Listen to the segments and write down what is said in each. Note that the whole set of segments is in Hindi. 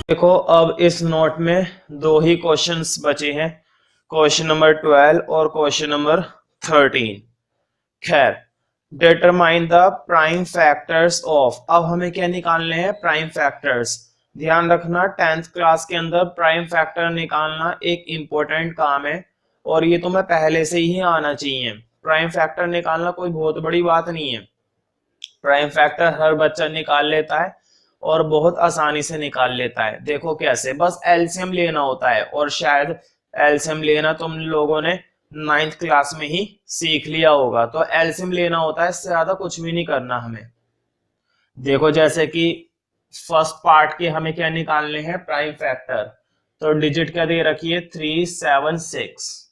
देखो अब इस नोट में दो ही क्वेश्चंस बचे हैं, क्वेश्चन नंबर 12 और क्वेश्चन नंबर 13। खैर, determine the prime factors of, अब हमें क्या निकालने हैं, प्राइम फैक्टर्स। ध्यान रखना 10th क्लास के अंदर प्राइम फैक्टर निकालना एक इंपॉर्टेंट काम है और ये तुम्हें पहले से ही आना चाहिए। प्राइम फैक्टर निकालना कोई बहुत बड़ी बात नहीं है, प्राइम फैक्टर हर बच्चा निकाल लेता है और बहुत आसानी से निकाल लेता है। देखो कैसे, बस एलसीएम लेना होता है और शायद एलसीएम लेना तुम लोगों ने 9th क्लास में ही सीख लिया होगा। तो एलसीएम लेना होता है, इससे ज्यादा कुछ भी नहीं करना हमें। देखो जैसे कि फर्स्ट पार्ट के हमें क्या निकालने हैं, प्राइम फैक्टर। तो डिजिट क्या दे रखी है, 376।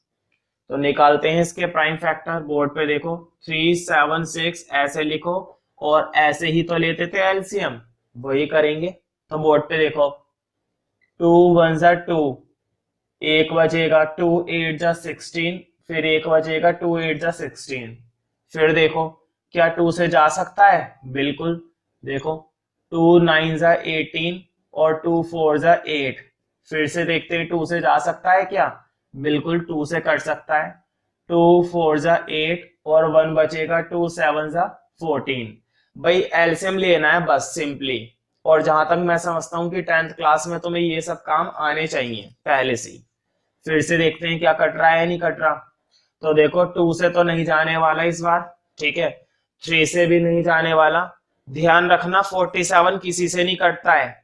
तो निकालते हैं इसके प्राइम फैक्टर। बोर्ड पे देखो 376 ऐसे लिखो और ऐसे ही तो लेते थे एलसीएम, वही करेंगे। तो बोर्ड पे देखो 2 1 जा 2, एक बचेगा 2 8 जा 16, फिर एक बचेगा 2 8 जा 16। फिर देखो क्या 2 से जा सकता है, बिल्कुल। देखो 2 9 जा 18 और 2 4 जा 8। फिर से देखते हैं 2 से जा सकता है क्या, बिल्कुल 2 से कट सकता है। 2 4 जा 8 और 1 बचेगा, 2 7 जा 14। भाई एलसीएम लेना है बस सिंपली। और जहां तक मैं समझता हूँ कि 10th क्लास में तुम्हें ये सब काम आने चाहिए पहले से ही। फिर से देखते हैं क्या कट रहा है या नहीं कट रहा। तो देखो 2 से तो नहीं जाने वाला इस बार, ठीक है। 3 से भी नहीं जाने वाला। ध्यान रखना 47 किसी से नहीं कटता है,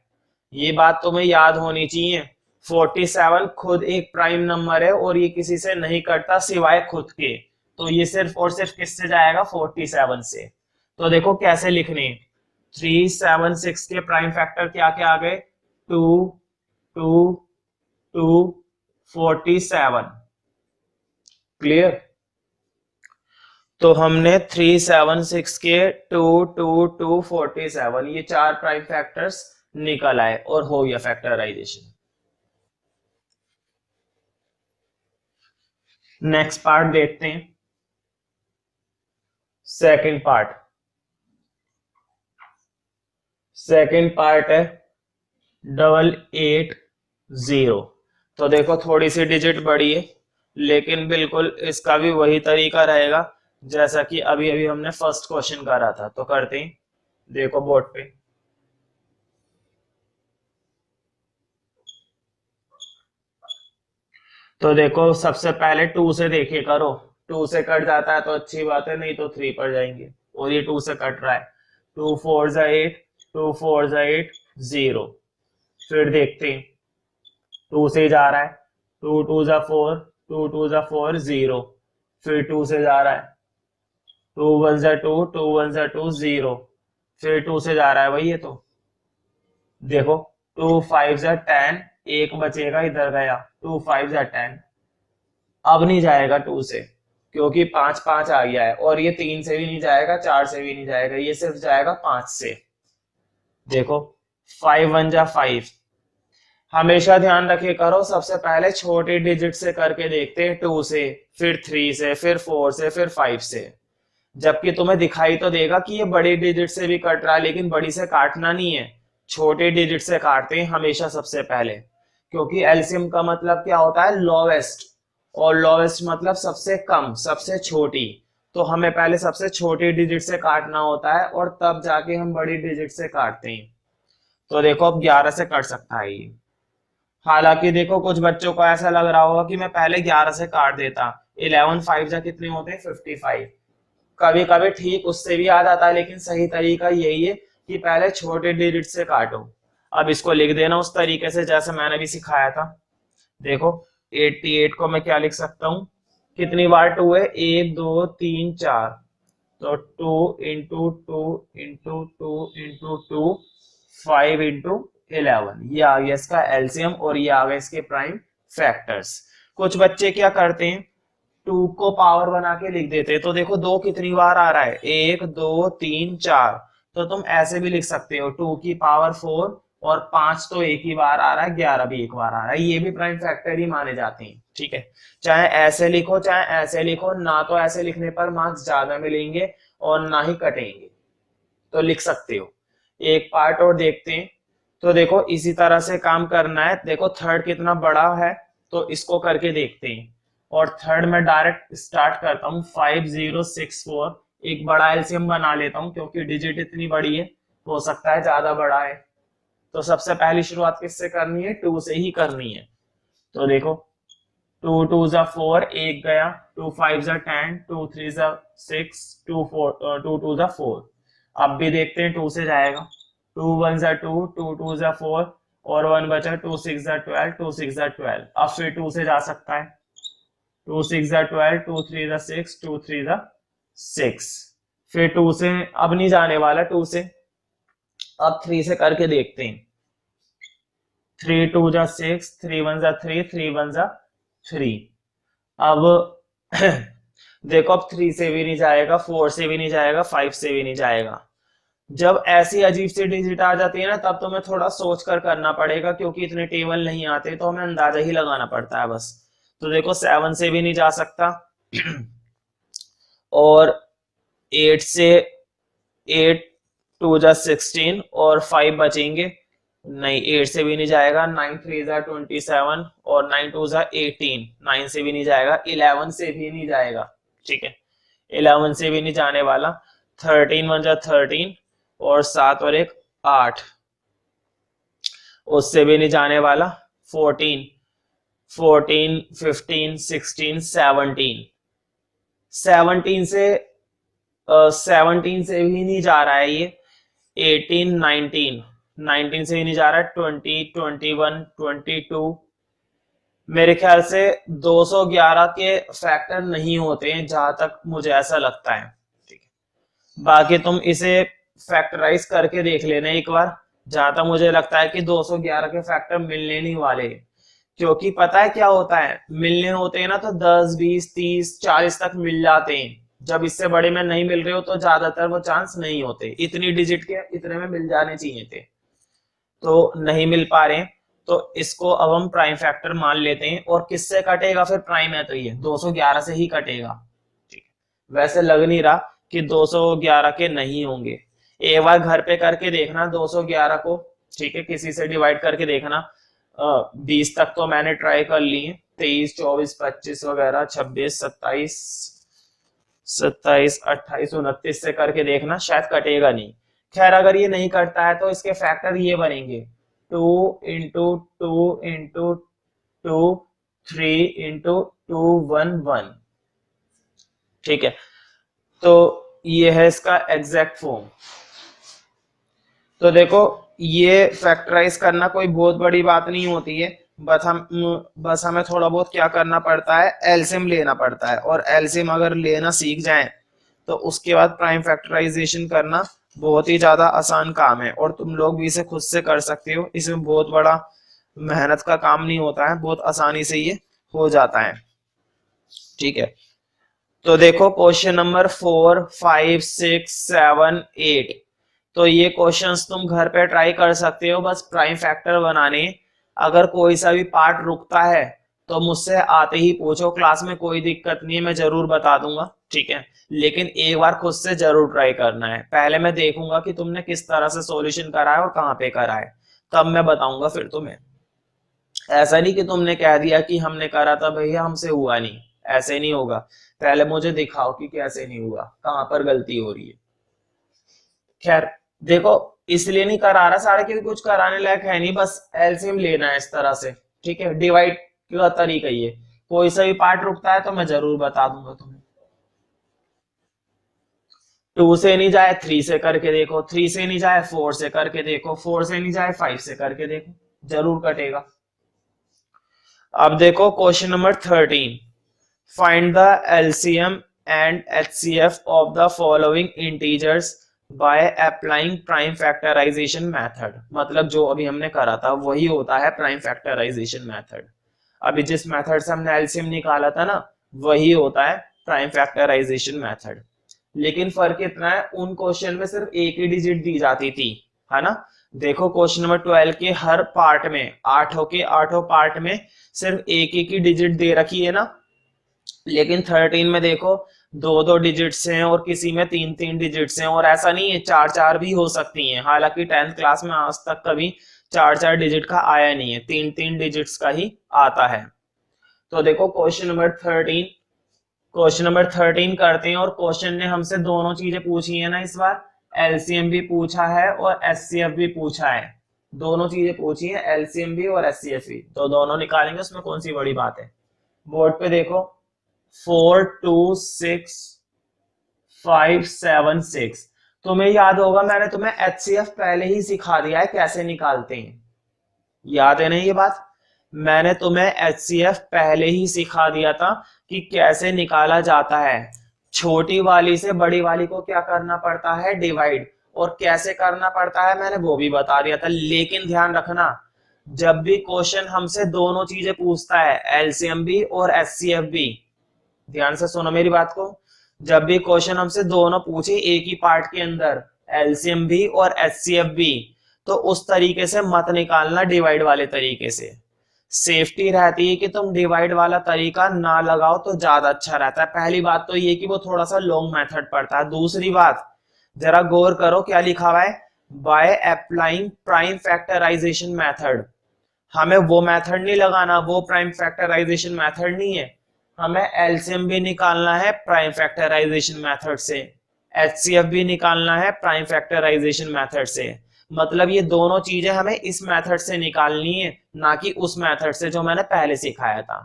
ये बात तुम्हें याद होनी चाहिए। 47 खुद एक प्राइम नंबर है और ये किसी से नहीं कटता सिवाय खुद के। तो ये सिर्फ और सिर्फ किससे जाएगा, 47 से। तो देखो कैसे लिखने, 376 के प्राइम फैक्टर क्या क्या आ गए, 2 2 2 47। क्लियर। तो हमने 376 के 2 2 2 47 ये चार प्राइम फैक्टर्स निकल आए और हो गया फैक्टराइजेशन। नेक्स्ट पार्ट देखते हैं, सेकंड पार्ट। सेकंड पार्ट है 880। तो देखो थोड़ी सी डिजिट बढ़ी है, लेकिन बिल्कुल इसका भी वही तरीका रहेगा जैसा कि अभी अभी हमने फर्स्ट क्वेश्चन करा था। तो करते हैं, देखो बोर्ड पे। तो देखो सबसे पहले 2 से देखे करो, 2 से कट जाता है तो अच्छी बात है, नहीं तो 3 पर जाएंगे। और ये 2 से कट रहा है, 2 4 जा 8, 2 4 जा 8 0। फिर देखते हैं 2 से जा रहा है, 2 2 जा 4, 2 2 जा 4 0। फिर 2 से जा रहा है, 2 1 जा 2, 2 1 जा 2 0। फिर 2 से जा रहा है भाई ये तो। देखो 2 5 जा 10, एक बचेगा इधर गया, 2 5 जा 10। अब नहीं जाएगा 2 से क्योंकि 5 5 आ गया है, और ये 3 से भी नहीं जाएगा, 4 से भी नहीं जाएगा, ये सिर्फ जाएगा 5 से। देखो 5 1 जा 5। हमेशा ध्यान रखे करो सबसे पहले छोटे डिजिट से करके देखते हैं, 2 से, फिर 3 से, फिर 4 से, फिर 5 से। जबकि तुम्हें दिखाई तो देगा कि ये बड़ी डिजिट से भी कट रहा है, लेकिन बड़ी से काटना नहीं है, छोटे डिजिट से काटते हैं हमेशा सबसे पहले। क्योंकि एलसीएम का मतलब क्या होता है, लोवेस्ट, और लोवेस्ट मतलब सबसे कम, सबसे छोटी। तो हमें पहले सबसे छोटी डिजिट से काटना होता है और तब जाके हम बड़ी डिजिट से काटते हैं। तो देखो अब 11 से कट सकता है ये। हालांकि देखो कुछ बच्चों को ऐसा लग रहा होगा कि मैं पहले 11 से काट देता, 11 5 जा कितने होते हैं, 55। कभी कभी ठीक उससे भी आ जाता है, लेकिन सही तरीका यही है कि पहले छोटे डिजिट से काटो। अब इसको लिख देना उस तरीके से जैसे मैंने भी सिखाया था। देखो 88 को मैं क्या लिख सकता हूँ, कितनी बार 2 है, 1 2 3 4। तो 2 इंटू 2 इंटू 2 इंटू 2, 5 इंटू 11, ये आ गया इसका एलसीएम और ये आ गया इसके प्राइम फैक्टर्स। कुछ बच्चे क्या करते हैं, 2 को पावर बना के लिख देते हैं। तो देखो 2 कितनी बार आ रहा है, 1 2 3 4। तो तुम ऐसे भी लिख सकते हो 2 की पावर 4, और 5 तो एक ही बार आ रहा है, 11 भी एक बार आ रहा है, ये भी प्राइम फैक्टर ही माने जाते हैं, ठीक है। चाहे ऐसे लिखो चाहे ऐसे लिखो, ना तो ऐसे लिखने पर मार्क्स ज्यादा मिलेंगे और ना ही कटेंगे, तो लिख सकते हो। एक पार्ट और देखते हैं, तो देखो इसी तरह से काम करना है। देखो थर्ड कितना बड़ा है तो इसको करके देखते हैं। और थर्ड में डायरेक्ट स्टार्ट करता हूँ 5064। एक बड़ा एलसीएम बना लेता हूँ क्योंकि डिजिट इतनी बड़ी है, हो सकता है ज्यादा बड़ा है। तो सबसे पहली शुरुआत किससे करनी है, 2 से ही करनी है। तो देखो 2 2 जा 4, एक गया, 2 5 जा 10, 2 3 जा 6, 2 2 जा 4। अब भी देखते हैं 2 से जाएगा, 2 1 जा 2, 2 2 जा 4 और 1 बचा, 2 6 जा 12, 2 6 जा 12। अब फिर 2 से जा सकता है, 2 6 जा 12, 2 3 जा 6, 2 3 जा 6। फिर 2 से अब नहीं जाने वाला 2 से, अब 3 से करके देखते हैं। 3 2 जा 6, 3 1 जा 3, 3 1 जा 3। अब देखो अब 3 से भी नहीं जाएगा, 4 से भी नहीं जाएगा, 5 से भी नहीं जाएगा। जब ऐसी अजीब सी डिजिट आ जाती है ना, तब तो मैं थोड़ा सोच कर करना पड़ेगा क्योंकि इतने टेबल नहीं आते, तो हमें अंदाजा ही लगाना पड़ता है बस। तो देखो 7 से भी नहीं जा सकता और 8 से 8 2 जा 16 और 5 बचेंगे, नहीं 8 से भी नहीं जाएगा। 9 3 जा 27 और 9 2 जा 18, 9 से भी नहीं जाएगा। 11 से भी नहीं जाएगा, ठीक है, 11 से भी नहीं जाने वाला। 13 1 जा 13 और 7 और 1 8, उससे भी नहीं जाने वाला। 14 14 15 16 17, 17 से 17 से भी नहीं जा रहा है ये। 18 19, 19 से भी नहीं जा रहा है। 20 21 22, मेरे ख्याल से 211 के फैक्टर नहीं होते हैं जहां तक मुझे ऐसा लगता है, ठीक है। बाकी तुम इसे फैक्टराइज करके देख लेना एक बार। जहां तक मुझे लगता है कि 211 के फैक्टर मिलने नहीं वाले, क्योंकि पता है क्या होता है, मिलने होते हैं ना तो 10 20 30 40 तक मिल जाते हैं। जब इससे बड़े में नहीं मिल रहे हो तो ज्यादातर वो चांस नहीं होते। इतनी डिजिट के इतने में मिल जाने चाहिए थे, तो नहीं मिल पा रहे हैं। तो इसको अब हम प्राइम फैक्टर मान लेते हैं। और किससे कटेगा फिर, प्राइम है तो ये 211 से ही कटेगा, ठीक है। वैसे लग नहीं रहा कि 211 के नहीं होंगे। एक बार घर पे करके देखना 211 को, ठीक है, किसी से डिवाइड करके देखना। 20 तक तो मैंने ट्राई कर ली है, 23 24 25 वगैरह, 26 27 27 28 29 से करके देखना, शायद कटेगा नहीं। खैर अगर ये नहीं करता है तो इसके फैक्टर ये बनेंगे 2 इंटू 2 इंटू 2 3 इंटू 2 1 1, ठीक है। तो ये है इसका एग्जैक्ट फॉर्म। तो देखो ये फैक्टराइज करना कोई बहुत बड़ी बात नहीं होती है, बस हमें थोड़ा बहुत क्या करना पड़ता है, एलसीएम लेना पड़ता है। और एलसीएम अगर लेना सीख जाएं तो उसके बाद प्राइम फैक्टराइजेशन करना बहुत ही ज्यादा आसान काम है। और तुम लोग भी इसे खुद से कर सकते हो, इसमें बहुत बड़ा मेहनत का काम नहीं होता है, बहुत आसानी से ये हो जाता है, ठीक है। तो देखो क्वेश्चन नंबर 4 5 6 7 8, तो ये क्वेश्चंस तुम घर पे ट्राई कर सकते हो, बस प्राइम फैक्टर बनाने। अगर कोई सा भी पार्ट रुकता है तो मुझसे आते ही पूछो, क्लास में कोई दिक्कत नहीं है, मैं जरूर बता दूंगा, ठीक है। लेकिन एक बार खुद से जरूर ट्राई करना है। पहले मैं देखूंगा कि तुमने किस तरह से सॉल्यूशन करा है और कहाँ पे करा है, तब मैं बताऊंगा फिर तुम्हें। ऐसा नहीं कि तुमने कह दिया कि हमने करा था भैया हमसे हुआ नहीं, ऐसे नहीं होगा। पहले मुझे दिखाओ कि कैसे नहीं हुआ, कहाँ पर गलती हो रही है। खैर देखो इसलिए नहीं करा रहा सारे, क्योंकि कुछ कराने लायक है नहीं, बस एलसीएम लेना है इस तरह से, ठीक है। डिवाइड का तरीका ये, कोई सा भी पार्ट रुकता है तो मैं जरूर बता दूंगा तुम्हें। 2 से नहीं जाए 3 से करके देखो, 3 से नहीं जाए 4 से करके देखो, 4 से नहीं जाए 5 से करके देखो, जरूर कटेगा। अब देखो question number 13, find the LCM and HCF of the following integers by applying prime factorization method. मतलब जो अभी हमने करा था वही होता है प्राइम फैक्टराइजेशन मेथड। अभी जिस मेथड से हमने एलसीएम निकाला था ना, वही होता है प्राइम फैक्टराइजेशन मेथड। लेकिन फर्क इतना है, उन क्वेश्चन में सिर्फ एक ही डिजिट दी जाती थी, है ना। देखो क्वेश्चन नंबर 12 के हर पार्ट में, 8 के 8 पार्ट में सिर्फ एक एक ही डिजिट दे रखी है ना। लेकिन 13 में देखो 2 डिजिट्स हैं और किसी में 3 डिजिट्स हैं, और ऐसा नहीं है 4 भी हो सकती हैं। हालांकि 10th क्लास में आज तक कभी चार चार डिजिट का आया नहीं है, तीन तीन डिजिट्स का ही आता है। तो देखो क्वेश्चन नंबर 13 करते हैं। और क्वेश्चन ने हमसे दोनों चीजें पूछी है ना इस बार, एलसीएम भी पूछा है और एचसीएफ भी पूछा है। दोनों चीजें पूछी है, एलसीएम भी और एचसीएफ भी, तो दोनों निकालेंगे, उसमें कौन सी बड़ी बात है। बोर्ड पे देखो 4 2 6 5 7 6। तुम्हें याद होगा मैंने तुम्हें एचसीएफ पहले ही सिखा दिया है कैसे निकालते हैं, याद है ना ये बात। मैंने तुम्हें एचसीएफ पहले ही सिखा दिया था कि कैसे निकाला जाता है। छोटी वाली से बड़ी वाली को क्या करना पड़ता है, डिवाइड, और कैसे करना पड़ता है मैंने वो भी बता दिया था। लेकिन ध्यान रखना, जब भी क्वेश्चन हमसे दोनों चीजें पूछता है, एलसीएम भी और एचसीएफ भी, ध्यान से सुनो मेरी बात को, जब भी क्वेश्चन हमसे दोनों पूछे एक ही पार्ट के अंदर, एलसीएम भी और एचसीएफ भी, तो उस तरीके से मत निकालना, डिवाइड वाले तरीके से। सेफ्टी रहती है कि तुम डिवाइड वाला तरीका ना लगाओ तो ज्यादा अच्छा रहता है। पहली बात तो ये कि वो थोड़ा सा लॉन्ग मेथड पड़ता है। दूसरी बात, जरा गौर करो क्या लिखा हुआ है, by applying prime factorization method. हमें वो मेथड नहीं लगाना, वो प्राइम फैक्टराइजेशन मेथड नहीं है, हमें एलसीएम भी निकालना है प्राइम फैक्टराइजेशन मेथड से, एचसीएफ भी निकालना है प्राइम फैक्टराइजेशन मेथड से। मतलब ये दोनों चीजें हमें इस मेथड से निकालनी है, ना कि उस मेथड से जो मैंने पहले सिखाया था।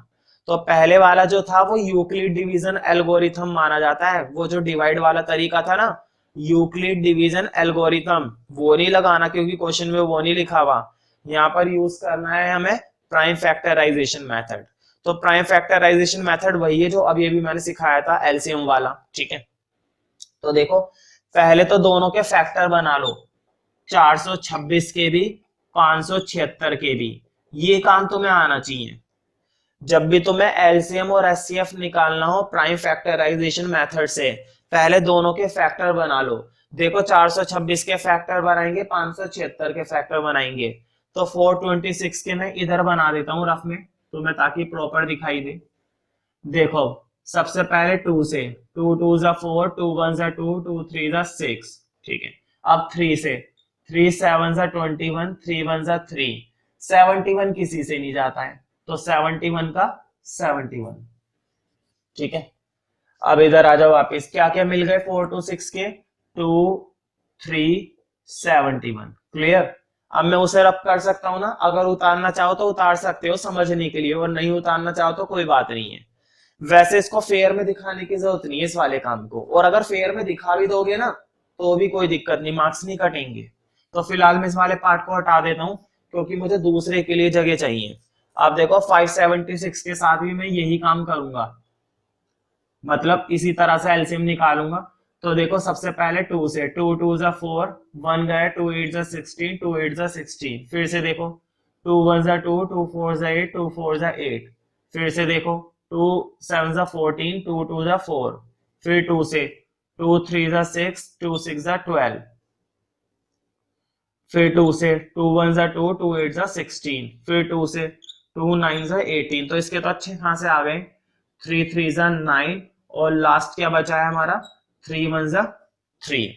तो पहले वाला जो था वो यूक्लिड डिवीजन एल्गोरिथम माना जाता है। वो जो डिवाइड वाला तरीका था ना, यूक्लिड डिवीजन एल्गोरिथम, वो नहीं लगाना क्योंकि क्वेश्चन में वो नहीं लिखा हुआ। यहाँ पर यूज करना है हमें प्राइम फैक्टराइजेशन मेथड। तो प्राइम फैक्टराइजेशन मेथड वही है जो अभी अभी मैंने सिखाया था, एलसीएम वाला, ठीक है। तो देखो पहले तो दोनों के फैक्टर बना लो, 426 के भी 576 के भी, ये काम तुम्हें आना चाहिए। जब भी तुम्हें एलसीएम और एचसीएफ निकालना हो प्राइम फैक्टराइजेशन मेथड से, पहले दोनों के फैक्टर बना लो। देखो 426 के फैक्टर बनाएंगे, 576 के फैक्टर बनाएंगे। तो 426 के मैं इधर बना देता हूँ रफ में तुम्हें, ताकि प्रॉपर दिखाई दे। देखो सबसे पहले 2 से, 2 2 जा 4, 2 1 जा 2, 2 3 जा 6, ठीक है। अब 3 से, 3 7 जा 21, 3 1 जा 3, 71 किसी से नहीं जाता है, तो 71 का 71, ठीक है। अब इधर आ जाओ वापिस, क्या क्या मिल गए 4 2 6 के, 2 3 71, क्लियर। अब मैं उसे रब कर सकता हूं ना, अगर उतारना चाहो तो उतार सकते हो समझने के लिए, और नहीं उतारना चाहो तो कोई बात नहीं है। वैसे इसको फेयर में दिखाने की जरूरत नहीं है इस वाले काम को, और अगर फेयर में दिखा भी दोगे ना तो भी कोई दिक्कत नहीं, मार्क्स नहीं कटेंगे। तो फिलहाल मैं इस वाले पार्ट को हटा देता हूं क्योंकि मुझे दूसरे के लिए जगह चाहिए। अब देखो 576 के साथ भी मैं यही काम करूंगा, मतलब इसी तरह से एलसीएम निकालूंगा। तो देखो सबसे पहले 2 से, 2 2 जा 4, 1 गया, 2 8 जा 16, 2 8 जा 16। फिर से देखो 2 1 जा 2, 2 4 जा 8, 2 4 जा 8। फिर से देखो 2 7 जा 14, 2 2 जा 4। फिर 2 से, 2 3 जा 6, 2 6 जा 12। फिर 2 से, 2 1 जा 2, 2 8 जा 16। फिर 2 से, 2 9 जा 18। तो इसके तो अच्छे खासे आ गए, 3 3 जा 9, और लास्ट क्या बचा है हमारा, 3 1 जा 3।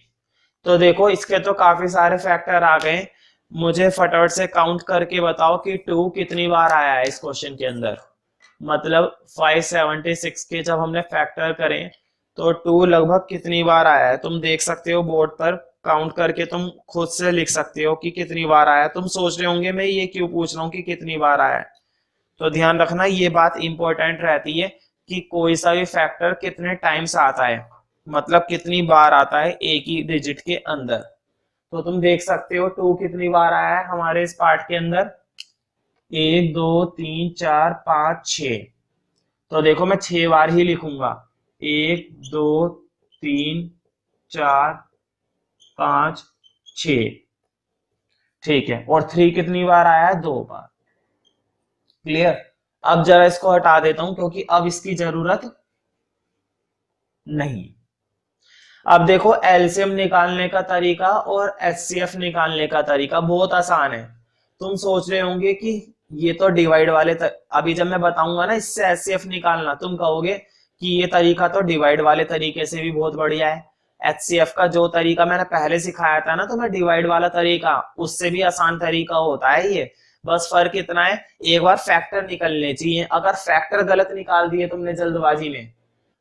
तो देखो इसके तो काफी सारे फैक्टर आ गए। मुझे फटाफट से काउंट करके बताओ कि 2 कितनी बार आया है इस क्वेश्चन के अंदर। मतलब 576 के जब हमने फैक्टर करें तो 2 लगभग कितनी बार आया है, तुम देख सकते हो बोर्ड पर, काउंट करके तुम खुद से लिख सकते हो कि कितनी बार आया है। तुम सोच रहे होंगे मैं ये क्यों पूछ रहा हूँ कि कितनी बार आया है, तो ध्यान रखना ये बात इंपॉर्टेंट रहती है कि कोई सा भी फैक्टर कितने टाइम्स आता है, मतलब कितनी बार आता है एक ही डिजिट के अंदर। तो तुम देख सकते हो 2 कितनी बार आया है हमारे इस पार्ट के अंदर, 1 2 3 4 5 6। तो देखो मैं 6 बार ही लिखूंगा, 1 2 3 4 5 6, ठीक है। और 3 कितनी बार आया है, 2 बार, क्लियर। अब जरा इसको हटा देता हूं क्योंकि अब इसकी जरूरत नहीं। अब देखो एलसीएम निकालने का तरीका और एचसीएफ निकालने का तरीका बहुत आसान है। तुम सोच रहे होंगे कि ये तो डिवाइड वाले अभी जब मैं बताऊंगा ना इससे एचसीएफ निकालना, तुम कहोगे कि ये तरीका तो डिवाइड वाले तरीके से भी बहुत बढ़िया है। एचसीएफ का जो तरीका मैंने पहले सिखाया था ना तुम्हें, डिवाइड वाला तरीका, उससे भी आसान तरीका होता है ये। बस फर्क इतना है, एक बार फैक्टर निकलने चाहिए। अगर फैक्टर गलत निकाल दिए तुमने जल्दबाजी में,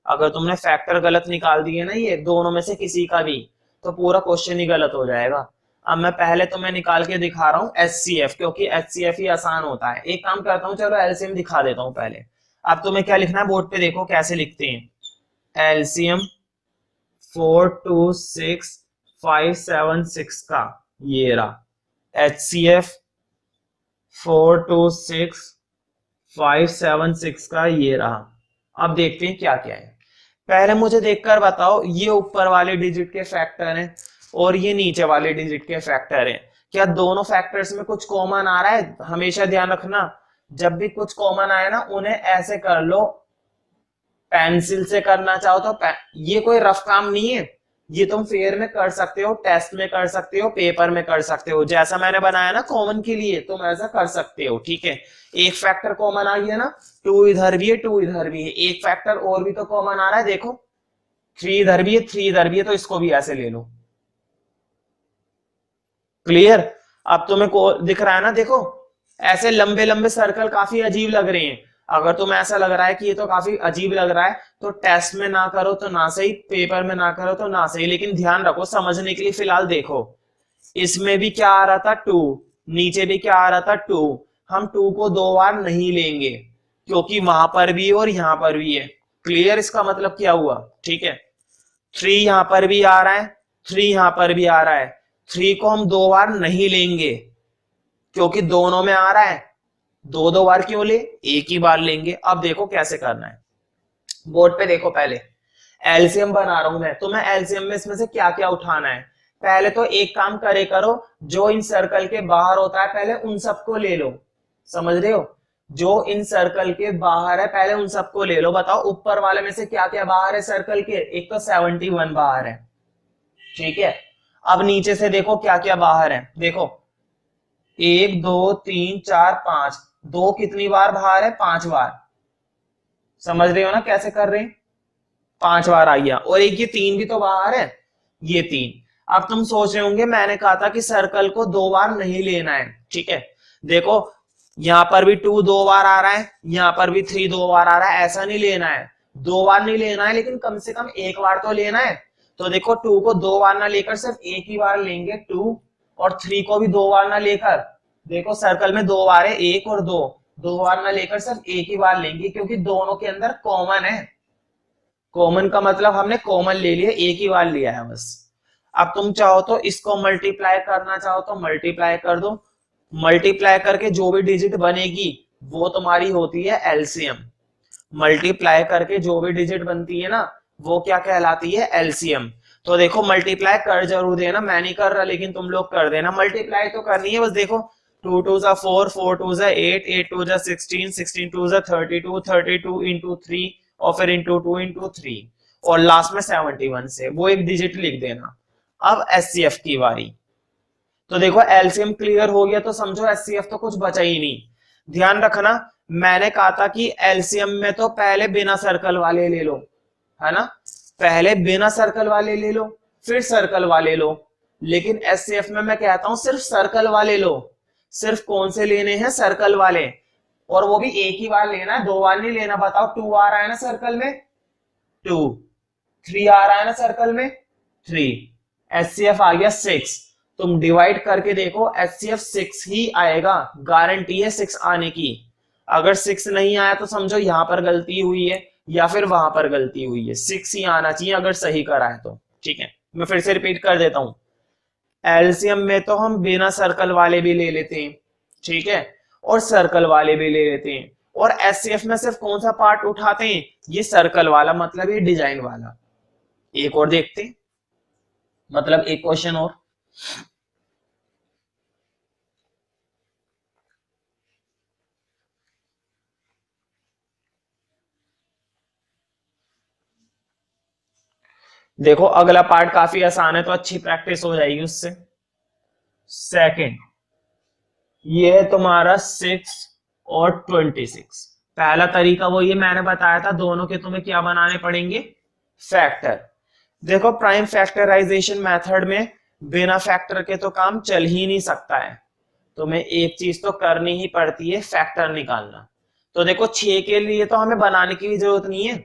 अगर तुमने फैक्टर गलत निकाल दिए ना, ये दोनों में से किसी का भी, तो पूरा क्वेश्चन ही गलत हो जाएगा। अब मैं पहले तुम्हें निकाल के दिखा रहा हूँ एचसीएफ, क्योंकि एचसीएफ ही आसान होता है। एक काम करता हूँ, चलो एलसीएम दिखा देता हूँ पहले। अब तुम्हें क्या लिखना है, बोर्ड पे देखो कैसे लिखते हैं। एलसीएम 426576 का ये रहा, एचसीएफ 426576 का ये रहा। अब देखते हैं क्या क्या है। पहले मुझे देखकर बताओ, ये ऊपर वाले डिजिट के फैक्टर हैं और ये नीचे वाले डिजिट के फैक्टर हैं, क्या दोनों फैक्टर्स में कुछ कॉमन आ रहा है? हमेशा ध्यान रखना, जब भी कुछ कॉमन आए ना, उन्हें ऐसे कर लो, पेंसिल से करना चाहो तो ये कोई रफ काम नहीं है, ये तुम फेयर में कर सकते हो, टेस्ट में कर सकते हो, पेपर में कर सकते हो। जैसा मैंने बनाया ना कॉमन के लिए, तुम ऐसा कर सकते हो, ठीक है। एक फैक्टर कॉमन आ गया ना, 2 इधर भी है 2 इधर भी है। एक फैक्टर और भी तो कॉमन आ रहा है, देखो 3 इधर भी है 3 इधर भी है, तो इसको भी ऐसे ले लो। क्लियर? अब तुम्हें को दिख रहा है ना, देखो ऐसे लंबे लंबे सर्कल काफी अजीब लग रहे हैं। अगर तुम्हें ऐसा लग रहा है कि ये तो काफी अजीब लग रहा है, तो टेस्ट में ना करो तो ना सही, पेपर में ना करो तो ना सही, लेकिन ध्यान रखो समझने के लिए। फिलहाल देखो, इसमें भी क्या आ रहा था 2, नीचे भी क्या आ रहा था 2। हम 2 को 2 बार नहीं लेंगे, क्योंकि वहां पर भी और यहां पर भी है। क्लियर? इसका मतलब क्या हुआ? ठीक है, 3 यहां पर भी आ रहा है, 3 यहां पर भी आ रहा है। 3 को हम 2 बार नहीं लेंगे, क्योंकि दोनों में आ रहा है। 2 बार क्यों ले, एक ही बार लेंगे। अब देखो कैसे करना है, बोर्ड पे देखो। पहले एलसीएम बना रहा हूं मैं, तो मैं एलसीएम में इसमें से क्या क्या उठाना है। पहले तो एक काम करे करो, जो इन सर्कल के बाहर होता है पहले उन सबको ले लो। समझ रहे हो? जो इन सर्कल के बाहर है पहले उन सबको ले लो। बताओ ऊपर वाले में से क्या क्या बाहर है सर्कल के? एक तो 71 बाहर है, ठीक है। अब नीचे से देखो क्या क्या बाहर है, देखो 1 2 3 4 5, 2 कितनी बार बाहर है? 5 बार। समझ रहे हो ना कैसे कर रहे हैं? 5 बार आ गया। और एक ये 3 भी तो बाहर है, ये 3। अब तुम सोच रहे होंगे मैंने कहा था कि सर्कल को 2 बार नहीं लेना है, ठीक है। देखो यहां पर भी 2 2 बार आ रहा है, यहां पर भी 3 2 बार आ रहा है। ऐसा नहीं लेना है, 2 बार नहीं लेना है, लेकिन कम से कम एक बार तो लेना है। तो देखो 2 को 2 बार ना लेकर सिर्फ एक ही बार लेंगे 2, और 3 को भी 2 बार ना लेकर, देखो सर्कल में 2 बार है, 1 और 2, 2 बार ना लेकर सिर्फ एक ही बार लेंगे, क्योंकि दोनों के अंदर कॉमन है। कॉमन का मतलब हमने कॉमन ले लिया, एक ही बार लिया है बस। अब तुम चाहो तो इसको मल्टीप्लाई करना चाहो तो मल्टीप्लाई कर दो। मल्टीप्लाई करके जो भी डिजिट बनेगी वो तुम्हारी होती है एलसीएम। मल्टीप्लाई करके जो भी डिजिट बनती है ना, वो क्या कहलाती है? एलसीएम। तो देखो मल्टीप्लाई कर जरूर देना, मैं नहीं कर रहा लेकिन तुम लोग कर देना। मल्टीप्लाई तो करनी है बस। देखो 2 2 4, 4 2 8, 8 2 16, 16 2 32, 32 इंटू 3, और फिर इंटू 2 इंटू 3, और लास्ट में 71 से वो एक डिजिट लिख देना। अब एचसीएफ की बारी। तो देखो एलसीएम क्लियर हो गया, तो समझो एचसीएफ तो कुछ बचा ही नहीं। ध्यान रखना, मैंने कहा था कि एलसीएम में तो पहले बिना सर्कल वाले ले लो, है ना। पहले बिना सर्कल वाले ले लो, फिर सर्कल वाले लो। लेकिन एचसीएफ में मैं कहता हूं सिर्फ सर्कल वाले लो। सिर्फ कौन से लेने हैं? सर्कल वाले, और वो भी एक ही बार लेना है, 2 बार नहीं लेना। बताओ 2 आ रहा है ना सर्कल में, 2, 3 आ रहा है ना सर्कल में, 3, एचसीएफ आ गया 6। तुम डिवाइड करके देखो, एचसीएफ 6 ही आएगा, गारंटी है 6 आने की। अगर 6 नहीं आया तो समझो यहां पर गलती हुई है, या फिर वहां पर गलती हुई है। 6 ही आना चाहिए अगर सही करा है तो, ठीक है। मैं फिर से रिपीट कर देता हूं, एलसीएम में तो हम बिना सर्कल वाले भी ले लेते हैं, ठीक है, और सर्कल वाले भी ले लेते हैं। और एचसीएफ में सिर्फ कौन सा पार्ट उठाते हैं? ये सर्कल वाला, मतलब ये डिजाइन वाला। एक और देखते हैं, मतलब एक क्वेश्चन और। देखो अगला पार्ट काफी आसान है, तो अच्छी प्रैक्टिस हो जाएगी उससे। सेकंड, ये है तुम्हारा 6 और 26। पहला तरीका वो ये मैंने बताया था, दोनों के तुम्हें क्या बनाने पड़ेंगे? फैक्टर। देखो प्राइम फैक्टराइजेशन मेथड में बिना फैक्टर के तो काम चल ही नहीं सकता है, तुम्हें एक चीज तो करनी ही पड़ती है, फैक्टर निकालना। तो देखो 6 के लिए तो हमें बनाने की भी जरूरत नहीं है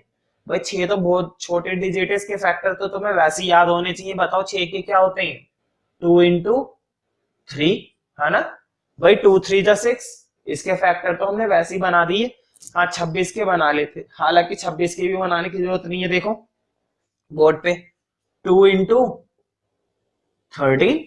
भाई, 6 तो बहुत छोटे डिजिट है, इसके फैक्टर तो तुम्हें वैसे ही याद होने चाहिए। बताओ 6 के क्या होते हैं, 2 इंटू 3, है ना भाई, 2 3 जा 6, इसके फैक्टर तो हमने वैसे ही बना दिए। हाँ 26 के बना लेते, हालांकि 26 के भी बनाने की जरूरत नहीं है। देखो बोर्ड पे 2 इंटू 13,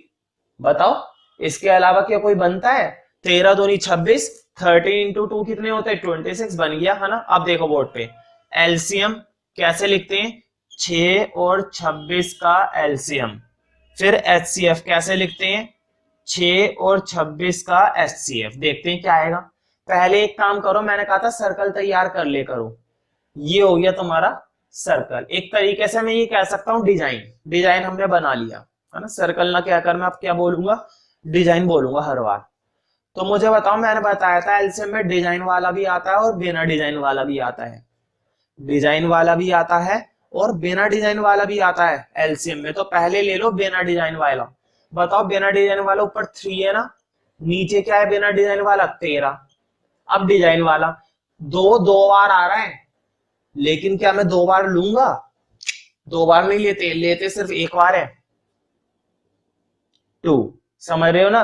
बताओ इसके अलावा क्या कोई बनता है, 13 दूनी 26, 13 इंटू 2 कितने होते हैं, 26 बन गया, है ना। अब देखो बोर्ड पे एलसीएम कैसे लिखते हैं, 6 और 26 का एलसीएम। फिर एचसीएफ कैसे लिखते हैं, 6 और 26 का एचसीएफ। देखते हैं क्या आएगा। पहले एक काम करो, मैंने कहा था सर्कल तैयार कर ले करो, ये हो गया तुम्हारा सर्कल। एक तरीके से मैं ये कह सकता हूँ डिजाइन, डिजाइन हमने बना लिया, है ना। सर्कल ना क्या कर, मैं अब क्या बोलूंगा, डिजाइन बोलूंगा हर बार। तो मुझे बताओ, मैंने बताया था एलसीएम में डिजाइन वाला भी आता है और बिना डिजाइन वाला भी आता है, डिजाइन वाला भी आता है और बिना डिजाइन वाला भी आता है एलसीएम में। तो पहले ले लो बिना डिजाइन वाला। बताओ बिना डिजाइन वाला ऊपर 3 है ना, नीचे क्या है बिना डिजाइन वाला, 13। अब डिजाइन वाला दो बार आ रहा है, लेकिन क्या मैं 2 बार लूंगा, 2 बार नहीं लेते, लेते सिर्फ एक बार है, 2। समझ रहे हो ना।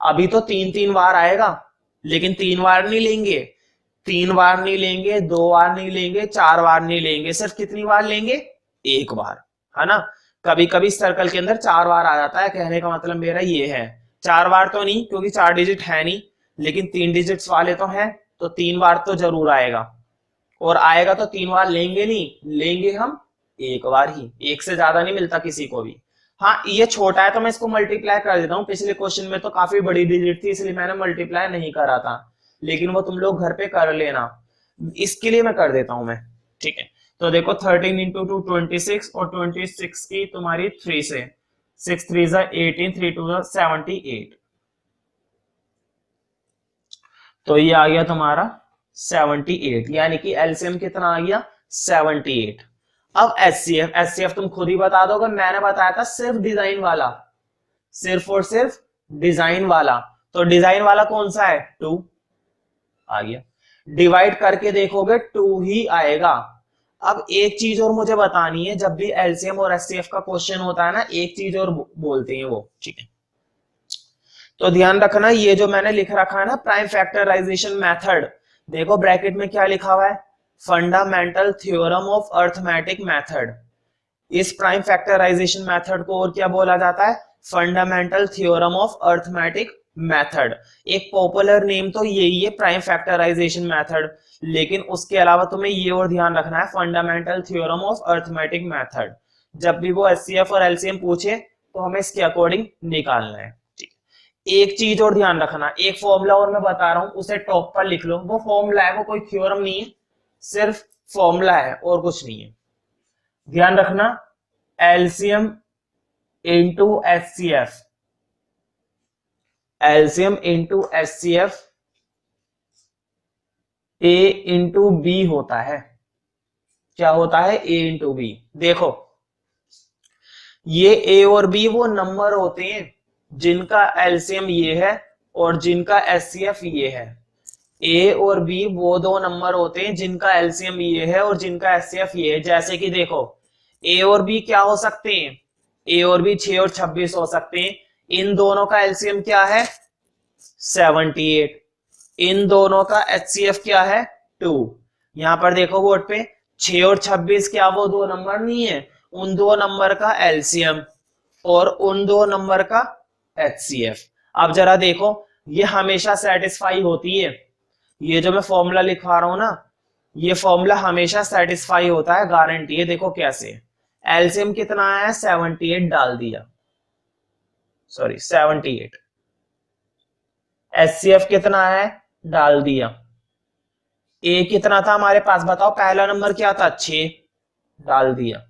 अभी तो 3 बार आएगा, लेकिन 3 बार नहीं लेंगे, 3 बार नहीं लेंगे, 2 बार नहीं लेंगे, 4 बार नहीं लेंगे, सिर्फ कितनी बार लेंगे, एक बार, है ना। कभी कभी सर्कल के अंदर 4 बार आ जाता है, कहने का मतलब मेरा ये है। 4 बार तो नहीं, क्योंकि 4 डिजिट है नहीं, लेकिन 3 डिजिट्स वाले तो हैं, तो 3 बार तो जरूर आएगा। और आएगा तो 3 बार लेंगे नहीं, लेंगे हम एक बार ही, एक से ज्यादा नहीं मिलता किसी को भी। हाँ ये छोटा है तो मैं इसको मल्टीप्लाई कर देता हूँ, पिछले क्वेश्चन में तो काफी बड़ी डिजिट थी इसलिए मैंने मल्टीप्लाई नहीं करा था, लेकिन वो तुम लोग घर पे कर लेना, इसके लिए मैं कर देता हूं मैं, ठीक है। तो देखो 13 इंटू 2 26, और 26 की तुम्हारी 3 से, 6 3 जा 18, 3 2 जा 78, तो ये आ गया तुम्हारा 78, यानी कि एलसीएम कितना आ गया, 78। अब एचसीएफ, एचसीएफ तुम खुद ही बता दोगे, मैंने बताया था सिर्फ डिजाइन वाला, सिर्फ और सिर्फ डिजाइन वाला। तो डिजाइन वाला कौन सा है, 2 आ गया। डिवाइड करके देखोगे 2 ही आएगा। अब एक चीज और मुझे बतानी है, जब भी एलसीएम और एचसीएफ का क्वेश्चन होता है ना, एक चीज और बोलते हैं वो, ठीक है। तो ध्यान रखना, ये जो मैंने लिख रखा है ना प्राइम फैक्टराइजेशन मेथड, देखो ब्रैकेट में क्या लिखा हुआ है, fundamental theorem of arithmetic method. इस प्राइम फैक्टराइजेशन मेथड को और क्या बोला जाता है, fundamental theorem of arithmetic method. एक पॉपुलर नेम तो यही है प्राइम फैक्टराइजेशन मेथड, लेकिन उसके अलावा तुम्हें ये और ध्यान रखना है, fundamental theorem of arithmetic method. जब भी वो एचसीएफ और एलसीएम पूछे तो हमें इसके अकॉर्डिंग निकालना है, ठीक। एक चीज और ध्यान रखना, एक फॉर्मूला और मैं बता रहा हूं, उसे टॉप पर लिख लो। वो फॉर्मूला है, वो कोई थ्योरम नहीं है, सिर्फ फॉर्मूला है और कुछ नहीं है। ध्यान रखना, LCM into HCF, LCM into HCF A into B होता है। क्या होता है, ए इंटू बी। देखो ये ए और बी वो नंबर होते हैं जिनका एलसीएम ये है और जिनका एचसीएफ ये है। ए और बी वो दो नंबर होते हैं जिनका एलसीएम ये है और जिनका एचसीएफ ये है। जैसे कि देखो ए और बी क्या हो सकते हैं, ए और बी 6 और 26 हो सकते हैं। इन दोनों का एलसीएम क्या है, 78। इन दोनों का एचसीएफ क्या है, 2। यहां पर देखो बोर्ड पे 6 और 26 क्या वो दो नंबर नहीं है, उन दो नंबर का एलसीएम और उन दो नंबर का एचसीएफ। अब जरा देखो ये हमेशा सेटिस्फाई होती है, ये जो मैं फॉर्मूला लिखवा रहा हूं ना, ये फॉर्मूला हमेशा सेटिस्फाई होता है, गारंटी है। देखो कैसे, एलसीएम कितना है, 78 डाल दिया, सॉरी 78। एचसीएफ कितना है, डाल दिया। ए कितना था हमारे पास, बताओ पहला नंबर क्या था, 6, डाल दिया।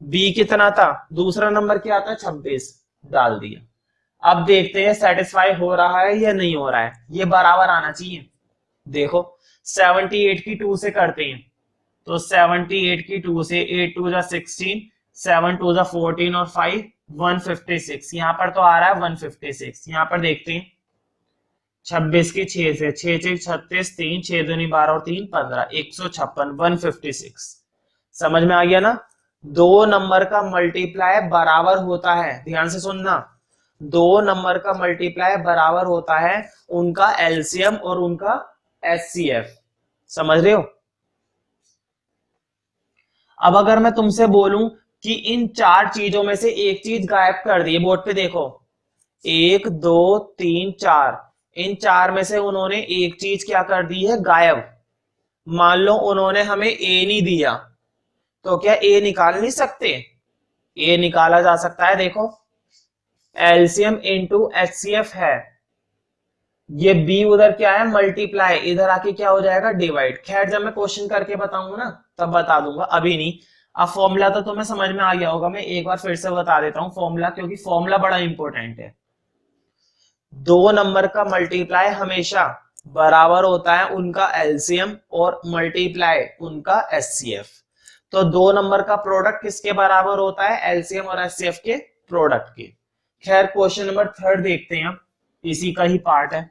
बी कितना था, दूसरा नंबर क्या था, 26, डाल दिया। अब देखते हैं सेटिस्फाई हो रहा है या नहीं हो रहा है, ये बराबर आना चाहिए। देखो 78 की 2 से करते हैं, तो 78 की 2 से 8 2 जा 16, 7 2 जा 14 और 5 156, यहाँ पर तो आ रहा है 156। यहाँ पर देखते हैं 26 की 6 से, 6 6 36, 3 6 दूनी 12 और 3 15, 156 156। समझ में आ गया ना। दो नंबर का मल्टीप्लाई बराबर होता है, ध्यान से सुनना, दो नंबर का मल्टीप्लाई बराबर होता है उनका एलसीएम और उनका एचसीएफ। समझ रहे हो। अब अगर मैं तुमसे बोलूं कि इन चार चीजों में से एक चीज गायब कर दी, बोर्ड पे देखो 1 2 3 4, इन चार में से उन्होंने एक चीज क्या कर दी है, गायब। मान लो उन्होंने हमें ए नहीं दिया, तो क्या ए निकाल नहीं सकते, ए निकाला जा सकता है। देखो एलसीएम इंटू एचसीएफ है, ये बी उधर क्या है मल्टीप्लाई, इधर आके क्या हो जाएगा डिवाइड। खैर जब मैं क्वेश्चन करके बताऊंगा ना तब बता दूंगा, अभी नहीं। अब फॉर्मूला तो तुम्हें समझ में आ गया होगा, मैं एक बार फिर से बता देता हूं फॉर्मूला, क्योंकि फॉर्मूला बड़ा इंपॉर्टेंट है। दो नंबर का मल्टीप्लाई हमेशा बराबर होता है उनका एलसीएम और मल्टीप्लाई उनका एचसीएफ। तो दो नंबर का प्रोडक्ट किसके बराबर होता है, एलसीएम और एचसीएफ के प्रोडक्ट के। खैर क्वेश्चन नंबर 3 देखते हैं, अब इसी का ही पार्ट है।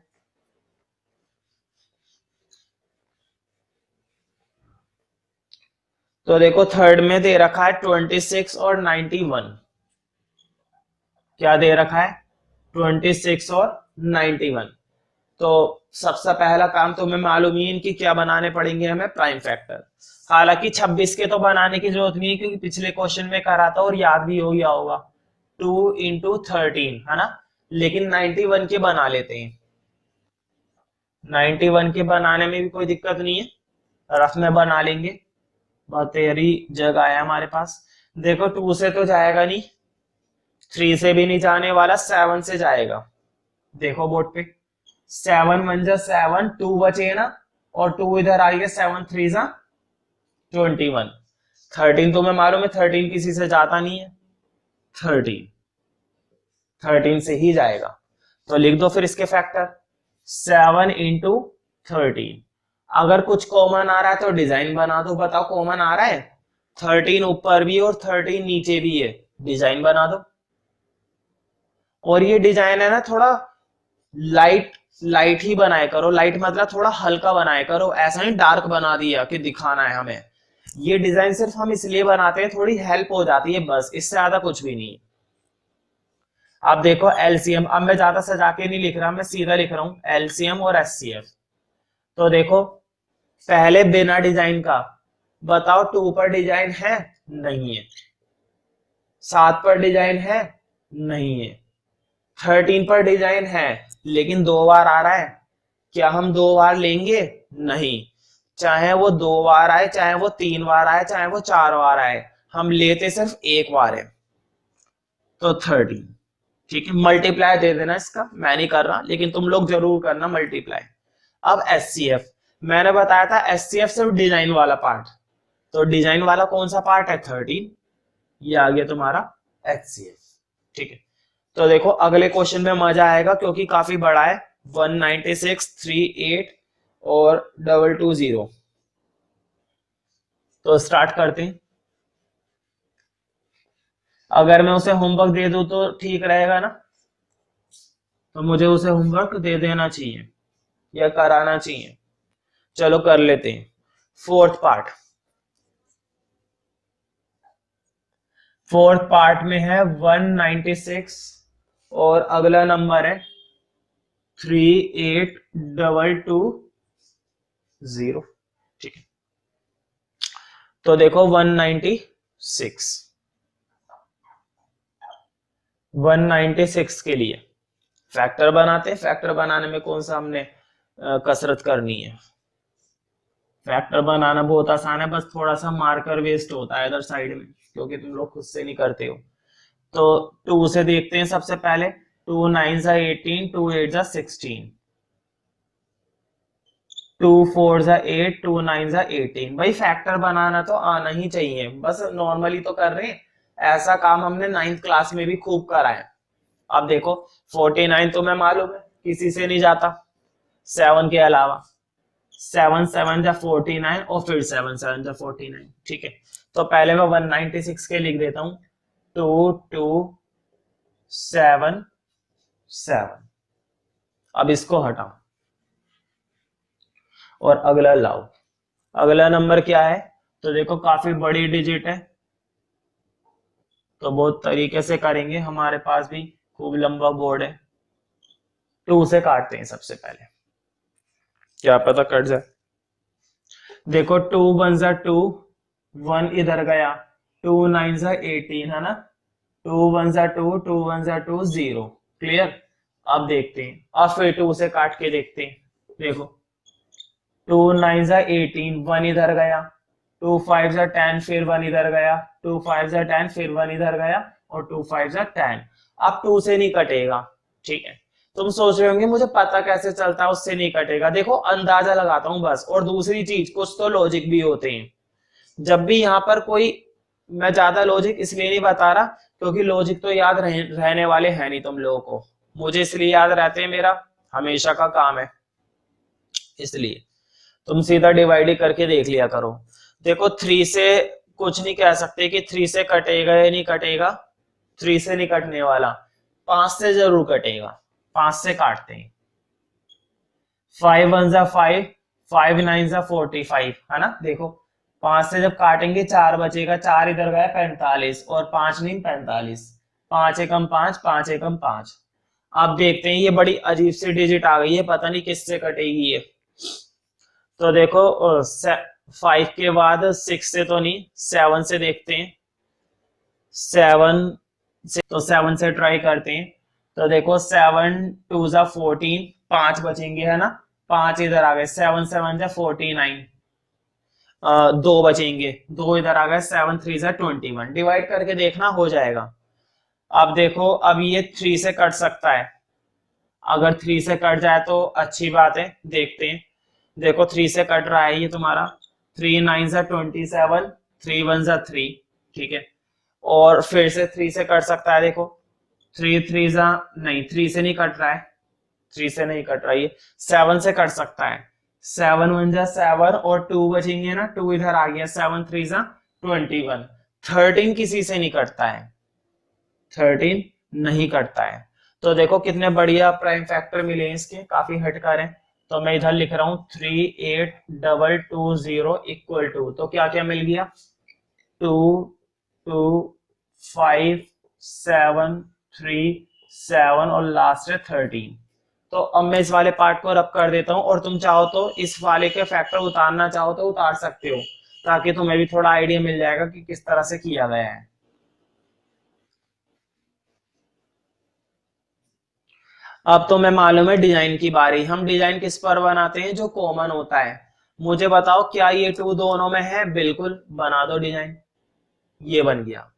तो देखो थर्ड में दे रखा है 26 और 91। क्या दे रखा है 26 और 91। तो सबसे पहला काम तो हमें मालूम ही इनकी क्या बनाने पड़ेंगे हमें, प्राइम फैक्टर। हालांकि 26 के तो बनाने की जरूरत नहीं है क्योंकि पिछले क्वेश्चन में करा था और याद भी हो गया होगा, 2 इंटू 13 है ना। लेकिन 91 के बना लेते हैं, 91 के बनाने में भी कोई दिक्कत नहीं है, रफ में बना लेंगे, बतेरी जगह है हमारे पास। देखो 2 से तो जाएगा नहीं, 3 से भी नहीं जाने वाला, 7 से जाएगा। देखो बोर्ड पे 7 1 जा 7, 2 बचे ना, और 2 इधर आ गया, 7 3 जा 21। 13 तुम्हें मालूम है 13 किसी से जाता नहीं है, 13 से ही जाएगा। तो लिख दो फिर इसके फैक्टर 7 इंटू 13। अगर कुछ कॉमन आ रहा है तो डिजाइन बना दो, बताओ कॉमन आ रहा है, 13 ऊपर भी और 13 नीचे भी है, डिजाइन बना दो। और ये डिजाइन है ना थोड़ा लाइट लाइट ही बनाया करो, लाइट मतलब थोड़ा हल्का बनाया करो, ऐसा नहीं डार्क बना दिया कि दिखाना है हमें। ये डिजाइन सिर्फ हम इसलिए बनाते हैं थोड़ी हेल्प हो जाती है बस, इससे ज्यादा कुछ भी नहीं। अब देखो एलसीएम, अब मैं ज्यादा सजा के नहीं लिख रहा, मैं सीधा लिख रहा हूं एलसीएम और एचसीएफ। तो देखो पहले बिना डिजाइन का बताओ, 2 पर डिजाइन है नहीं है, 7 पर डिजाइन है नहीं है, 13 पर डिजाइन है लेकिन 2 बार आ रहा है, क्या हम 2 बार लेंगे, नहीं। चाहे वो 2 बार आए, चाहे वो 3 बार आए, चाहे वो 4 बार आए, हम लेते सिर्फ एक बार है। तो 13, ठीक है। मल्टीप्लाई दे देना इसका, मैं नहीं कर रहा लेकिन तुम लोग जरूर करना मल्टीप्लाई। अब एचसीएफ, मैंने बताया था एचसीएफ सिर्फ डिजाइन वाला पार्ट, तो डिजाइन वाला कौन सा पार्ट है 13, ये आ गया तुम्हारा एचसीएफ, ठीक है। तो देखो अगले क्वेश्चन में मजा आएगा क्योंकि काफी बड़ा है, 196 38 और 220। तो स्टार्ट करते हैं। अगर मैं उसे होमवर्क दे दूं तो ठीक रहेगा ना, तो मुझे उसे होमवर्क दे देना चाहिए या कराना चाहिए। चलो कर लेते हैं। फोर्थ पार्ट में है 196 और अगला नंबर है 38220, ठीक है। तो देखो 196 के लिए फैक्टर बनाते हैं। फैक्टर बनाने में कौन सा हमने कसरत करनी है, फैक्टर बनाना बहुत आसान है, बस थोड़ा सा मार्कर वेस्ट होता है इधर साइड में क्योंकि तुम लोग खुद से नहीं करते हो। तो 2 से देखते हैं सबसे पहले, 2 9 जा 18, 2 8 जा 16, 2 4 जा 8, 2 9 जा 18। भाई फैक्टर बनाना तो आना ही चाहिए, बस नॉर्मली तो कर रहे हैं, ऐसा काम हमने 9th क्लास में भी खूब करा है। अब देखो 49 तो मैं मालूम है किसी से नहीं जाता 7 के अलावा, 7 7 जा 49 और फिर 7 7 जा 49। ठीक है, तो पहले मैं 196 के लिख देता हूं 2 2 7 7। अब इसको हटाओ और अगला लाओ। अगला नंबर क्या है, तो देखो काफी बड़ी डिजिट है, तो बहुत तरीके से करेंगे, हमारे पास भी खूब लंबा बोर्ड है। 2 से काटते हैं सबसे पहले, क्या पता कट जाए। देखो 2 1 जा 2, 1 इधर गया, 2 9 जा 18 है ना, 2 1 जा 2, 2 1 जा 2, 0। क्लियर। अब देखते हैं, अब फिर 2 से काट के देखते हैं। देखो 2 9 जा 18, 1 इधर गया, 2 5 जा 10, फिर 1 इधर गया, 2 5 जा 10, फिर 1 इधर गया और 2 5 जा 10। अब 2 से नहीं कटेगा। ठीक है, तुम सोच रहे होंगे मुझे पता कैसे चलता है उससे नहीं कटेगा। देखो अंदाजा लगाता हूं बस। और दूसरी चीज, कुछ तो लॉजिक भी होते हैं। जब भी यहाँ पर कोई, मैं ज्यादा लॉजिक इसलिए नहीं बता रहा क्योंकि लॉजिक तो याद रहने वाले हैं नहीं तुम लोगों को, मुझे इसलिए याद रहते हैं, मेरा हमेशा का काम है, इसलिए तुम सीधा डिवाइड करके देख लिया करो। देखो 3 से कुछ नहीं कह सकते कि 3 से कटेगा या नहीं कटेगा, 3 से नहीं कटने वाला, 5 से जरूर कटेगा, 5 से काटते हैं। 5 1 जा 5, 5 9 जा 45 है ना। देखो 5 से जब काटेंगे 4 बचेगा, 4 इधर गया 45 और 5 नहीं 45, 5 एकम 5, 5 एकम 5। अब देखते हैं, ये बड़ी अजीब सी डिजिट आ गई है, पता नहीं किससे कटेगी ये। तो देखो 5 के बाद 6 से तो नहीं, 7 से देखते हैं। 7 से, तो 7 से ट्राई करते हैं। तो देखो 7 2 जा 14, 5 बचेंगे है ना, 5 इधर आ गए, 7 7 जा 49, 2 बचेंगे, 2 इधर आ गए, 7 3 जा 21। डिवाइड करके देखना, हो जाएगा। अब देखो, अब ये 3 से कट सकता है, अगर 3 से कट जाए तो अच्छी बात है, देखते हैं। देखो 3 से कट रहा है ये तुम्हारा, 3 9 जा 27, 3 1 जा 3। ठीक है, और फिर से 3 से कट सकता है। देखो 3 3 जा, नहीं 3 से नहीं कट रहा है, 3 से नहीं कट रहा है, 7 से कट सकता है। 7 1 जा 7 और 2 बचेंगे ना, 2 इधर आ गया, 7 3 जा 21। 13 किसी से नहीं कटता है, 13 नहीं कटता है। तो देखो कितने बढ़िया प्राइम फैक्टर मिले हैं इसके, काफी हटकर हैं। तो मैं इधर लिख रहा हूं 38220 इक्वल टू, तो क्या क्या मिल गया, 2 2 5 7 3 7 और लास्ट है 13। तो अब मैं इस वाले पार्ट को रब कर देता हूं, और तुम चाहो तो इस वाले के फैक्टर उतारना चाहो तो उतार सकते हो, ताकि तुम्हें भी थोड़ा आइडिया मिल जाएगा कि किस तरह से किया गया है। अब तो मैं मालूम है डिजाइन की बारी, हम डिजाइन किस पर बनाते हैं, जो कॉमन होता है। मुझे बताओ क्या ये 2 दोनों में है, बिल्कुल, बना दो डिजाइन, ये बन गया।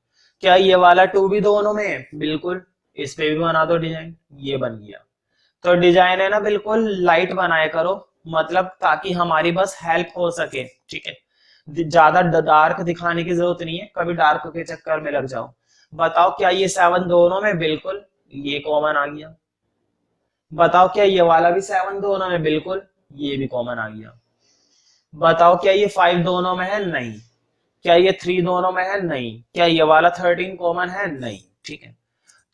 क्या ये वाला 2 भी दोनों में है, बिल्कुल, इस पे भी बना दो डिजाइन, ये बन गया। तो डिजाइन है ना, बिल्कुल लाइट बनाया करो, मतलब ताकि हमारी बस हेल्प हो सके। ठीक है, ज्यादा डार्क दिखाने की जरूरत नहीं है, कभी डार्क के चक्कर में लग जाओ। बताओ क्या ये 7 दोनों में, बिल्कुल, ये कॉमन आ गया। बताओ क्या ये वाला भी 7 दोनों में, बिल्कुल, ये भी कॉमन आ गया। बताओ क्या ये 5 दोनों में है, नहीं। क्या ये 3 दोनों में है, नहीं। क्या ये वाला 13 कॉमन है, नहीं। ठीक है,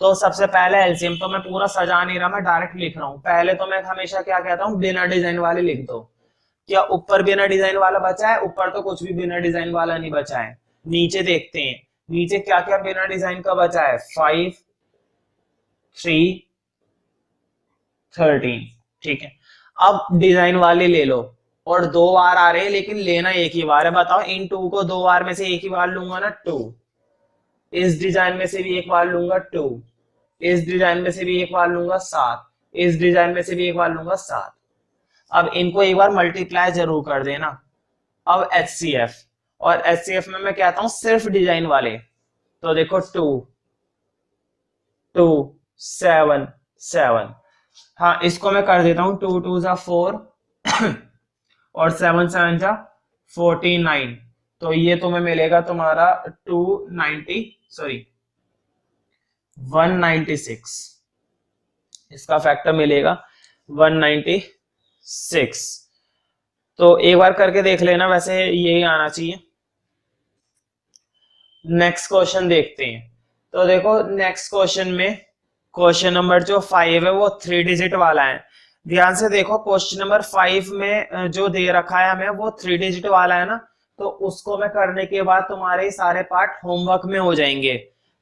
तो सबसे पहले एलसीएम, तो मैं पूरा सजा नहीं रहा, मैं डायरेक्ट लिख रहा हूं। पहले तो मैं हमेशा क्या कहता हूं, बिना डिजाइन वाले लिख दो। क्या ऊपर बिना डिजाइन वाला बचा है, ऊपर तो कुछ भी बिना डिजाइन वाला नहीं बचा है। नीचे देखते हैं, नीचे क्या क्या बिना डिजाइन का बचा है, 5 3 13। ठीक है, अब डिजाइन वाले ले लो, और 2 बार आ रहे हैं लेकिन लेना एक ही बार है। बताओ इन 2 को 2 बार में से एक ही बार लूंगा ना, 2। इस डिजाइन में से भी एक बार लूंगा, 2। इस डिजाइन में से भी एक बार लूंगा, 7। इस डिजाइन में से भी एक बार लूंगा, 7। अब इनको एक बार मल्टीप्लाई जरूर कर देना। अब HCF, और HCF में मैं कहता हूं सिर्फ डिजाइन वाले, तो देखो 2 2 7 7। हाँ, इसको मैं कर देता हूं, 2 2 जा 4 और 7 7 जा 49। तो ये तुम्हें मिलेगा तुम्हारा 196, इसका फैक्टर मिलेगा 196। तो एक बार करके देख लेना, वैसे यही आना चाहिए। नेक्स्ट क्वेश्चन देखते हैं। तो देखो नेक्स्ट क्वेश्चन में क्वेश्चन नंबर जो 5 है वो 3 डिजिट वाला है। ध्यान से देखो, क्वेश्चन नंबर 5 में जो दे रखा है हमें वो 3 डिजिट वाला है ना, तो उसको मैं करने के बाद तुम्हारे सारे पार्ट होमवर्क में हो जाएंगे।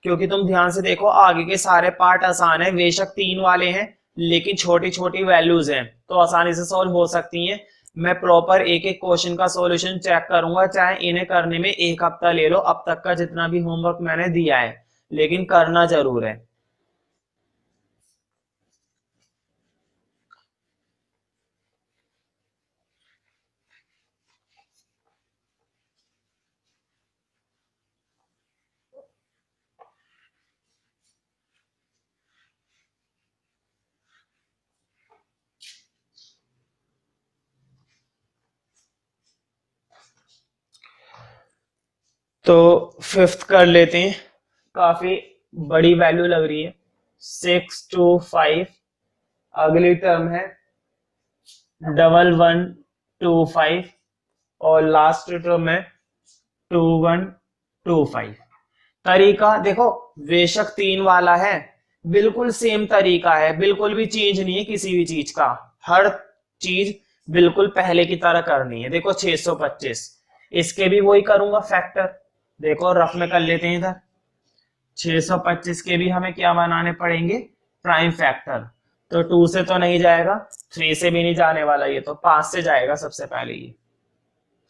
क्योंकि तुम ध्यान से देखो, आगे के सारे पार्ट आसान है, बेशक 3 वाले हैं लेकिन छोटी छोटी वैल्यूज हैं तो आसानी से सॉल्व हो सकती हैं। मैं प्रॉपर एक एक क्वेश्चन का सॉल्यूशन चेक करूंगा, चाहे इन्हें करने में 1 हफ्ता ले लो, अब तक का जितना भी होमवर्क मैंने दिया है, लेकिन करना जरूर है। तो फिफ्थ कर लेते हैं, काफी बड़ी वैल्यू लग रही है, 625। अगली टर्म है 1125 और लास्ट टर्म है 2125। तरीका देखो, बेशक 3 वाला है, बिल्कुल सेम तरीका है, बिल्कुल भी चेंज नहीं है किसी भी चीज का, हर चीज बिल्कुल पहले की तरह करनी है। देखो 625, इसके भी वही करूंगा फैक्टर, देखो रफ में कर लेते हैं इधर। 625 के भी हमें क्या बनाने पड़ेंगे, प्राइम फैक्टर। तो 2 से तो नहीं जाएगा, 3 से भी नहीं जाने वाला, ये तो 5 से जाएगा सबसे पहले। ये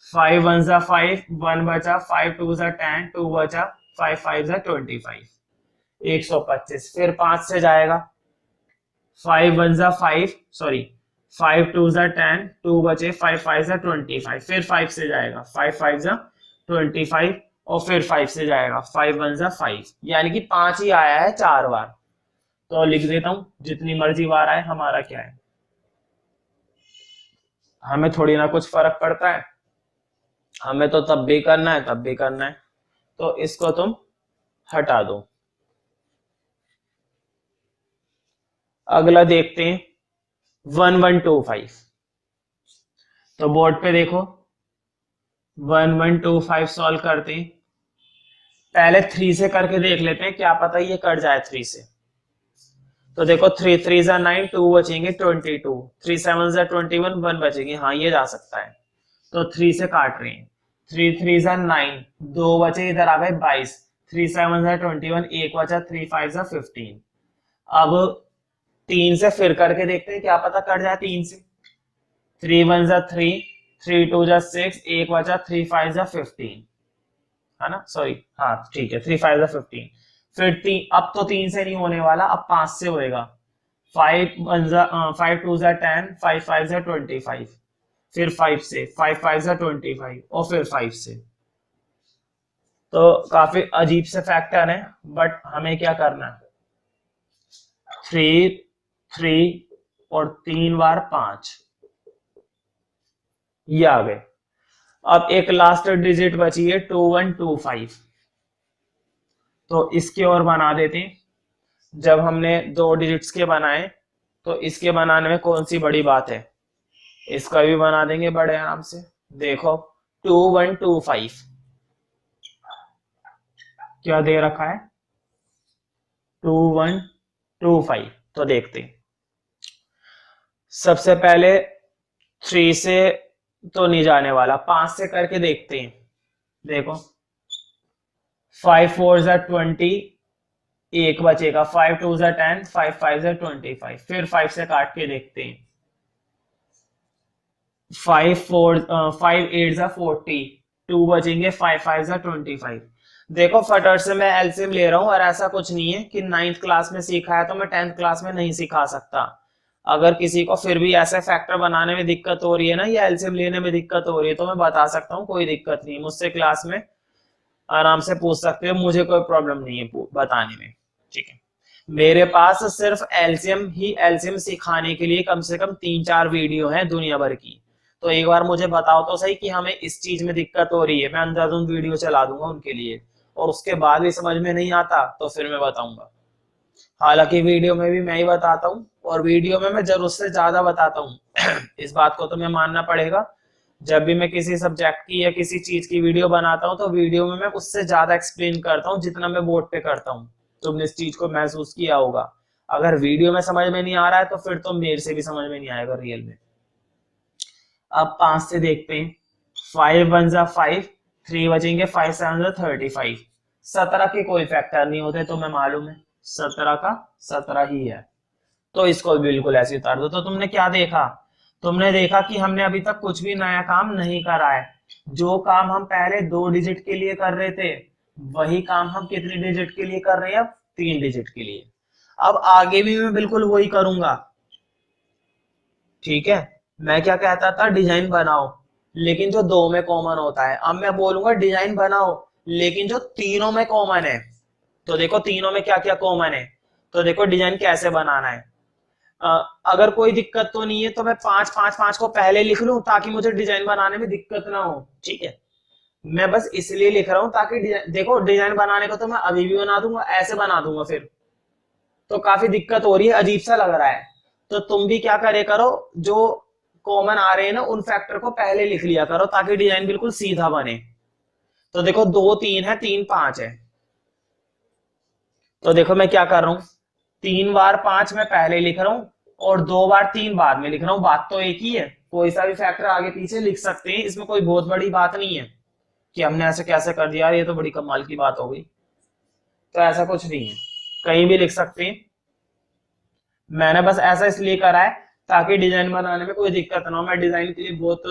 5 1 जा 5, 1 बचा, 5 2 जा 10, 2 बचा, 5 5 जा 25, 125। फिर 5 से जाएगा, 5 1 जा 5, सॉरी 5 2 जा 10, 2 बचे, 5 5 जा 25। फिर 5 से जाएगा, 5 5 जा 25 और फिर 5 से जाएगा, 5 1 जा 5, यानी कि 5 ही आया है 4 बार। तो लिख देता हूं, जितनी मर्जी बार आए हमारा क्या है, हमें थोड़ी ना कुछ फर्क पड़ता है, हमें तो तब भी करना है तब भी करना है। तो इसको तुम हटा दो। अगला देखते हैं 1125। तो बोर्ड पे देखो 1125 सॉल्व करते हैं। पहले 3 से करके देख लेते हैं, क्या पता ये कट जाए 3 से। तो देखो 3 3 जा 9, 2 बचेंगे 22, 3 7 जा 21, 1 बचेंगे, हाँ ये जा सकता है। तो 3 से काट रहे हैं, 3 3 जा 9, 2 बचे, इधर आ गए 22, 3 7 जा 21, 1 बचा, 3 5 जा 15। अब 3 से फिर करके देखते हैं, क्या पता कट जाए 3 से। 3 1 जा 3, 3 2 जा 6, 1 बचा, 3 5 जा 15, है ना, सॉरी हाँ ठीक है, 3 5 जा 15। फिर 3, अब तो 3 से नहीं होने वाला, अब 5 से होएगा। 5 1 जा 5 2 जा 10, 5 5 जा 25, फिर 5 से, 5 5 जा 25 और फिर 5 से। तो काफी अजीब से फैक्टर है, बट हमें क्या करना है, 3 3 और 3 बार 5, ये आ गए। अब एक लास्ट डिजिट बची है 2125, तो इसके और बना देते हैं। जब हमने 2 डिजिट्स के बनाए तो इसके बनाने में कौन सी बड़ी बात है, इसका भी बना देंगे बड़े आराम से। देखो 2125 क्या दे रखा है, 2125। तो देखते हैं, सबसे पहले 3 से तो नहीं जाने वाला, 5 से करके देखते हैं। देखो 5 4 जा 20, 1 बचेगा, 5 2 जा 10, 5 5 जा 25। फिर 5 से काट के देखते हैं, 5 8 जा 40, 2 बचेंगे, 5 5 जा 25। देखो फटाफट से मैं एलसीएम ले रहा हूं, और ऐसा कुछ नहीं है कि 9th क्लास में सीखा है तो मैं 10th क्लास में नहीं सिखा सकता। अगर किसी को फिर भी ऐसे फैक्टर बनाने में दिक्कत हो रही है ना, या एलसीएम लेने में दिक्कत हो रही है, तो मैं बता सकता हूँ, कोई दिक्कत नहीं, मुझसे क्लास में आराम से पूछ सकते हो, मुझे कोई प्रॉब्लम नहीं है बताने में, ठीक है। मेरे पास सिर्फ एलसीएम ही एलसीएम सिखाने के लिए कम से कम 3-4 वीडियो हैं दुनिया भर की। तो एक बार मुझे बताओ तो सही कि हमें इस चीज में दिक्कत हो रही है, मैं अंधाधुंध वीडियो चला दूंगा उनके लिए, और उसके बाद भी समझ में नहीं आता तो फिर मैं बताऊंगा। हालांकि वीडियो में भी मैं ही बताता हूँ, और वीडियो में मैं जरूरत से ज्यादा बताता हूँ इस बात को तो मैं मानना पड़ेगा, जब भी मैं किसी सब्जेक्ट की या किसी चीज की वीडियो बनाता हूँ तो वीडियो में मैं उससे ज्यादा एक्सप्लेन करता हूँ जितना मैं बोर्ड पे करता हूँ। तुमने इस चीज को महसूस किया होगा। अगर वीडियो में समझ में नहीं आ रहा है तो फिर तो मेरे से भी समझ में नहीं आएगा रियल में। अब 5 से देखते हैं। 5 वन जा 5, 3 बचेंगे, 5 7 जा 35। 17 के कोई फैक्टर नहीं होते, तुम्हें मालूम है 17 का 17 ही है, तो इसको बिल्कुल ऐसे उतार दो। तो तुमने क्या देखा? तुमने देखा कि हमने अभी तक कुछ भी नया काम नहीं करा है। जो काम हम पहले 2 डिजिट के लिए कर रहे थे वही काम हम कितनी डिजिट के लिए कर रहे हैं? अब 3 डिजिट के लिए। अब आगे भी मैं बिल्कुल वही करूंगा, ठीक है। मैं क्या कहता था? डिजाइन बनाओ, लेकिन जो 2 में कॉमन होता है। अब मैं बोलूंगा डिजाइन बनाओ लेकिन जो तीनों में कॉमन है। तो देखो तीनों में क्या क्या कॉमन है। तो देखो डिजाइन कैसे बनाना है। अगर कोई दिक्कत तो नहीं है तो मैं 5 5 5 को पहले लिख लूं ताकि मुझे डिजाइन बनाने में दिक्कत ना हो, ठीक है। मैं बस इसलिए लिख रहा हूं ताकि देखो डिजाइन बनाने को तो मैं अभी भी बना दूंगा, ऐसे बना दूंगा, फिर तो काफी दिक्कत हो रही है, अजीब सा लग रहा है। तो तुम भी क्या करे करो, जो कॉमन आ रहे हैं ना उन फैक्टर को पहले लिख लिया करो ताकि डिजाइन बिल्कुल सीधा बने। तो देखो 2 3 है, 3 5 है। तो देखो मैं क्या कर रहा हूं, 3 बार 5 मैं पहले लिख रहा हूं और 2 बार 3 बाद में लिख रहा हूं। बात तो एक ही है, कोई सा भी फैक्टर आगे पीछे लिख सकते हैं, इसमें कोई बहुत बड़ी बात नहीं है कि हमने ऐसे कैसे कर दिया, ये तो बड़ी कमाल की बात हो गई। तो ऐसा कुछ नहीं है, कहीं भी लिख सकते हैं। मैंने बस ऐसा इसलिए करा है ताकि डिजाइन बनाने में कोई दिक्कत ना हो। मैं डिजाइन के लिए बहुत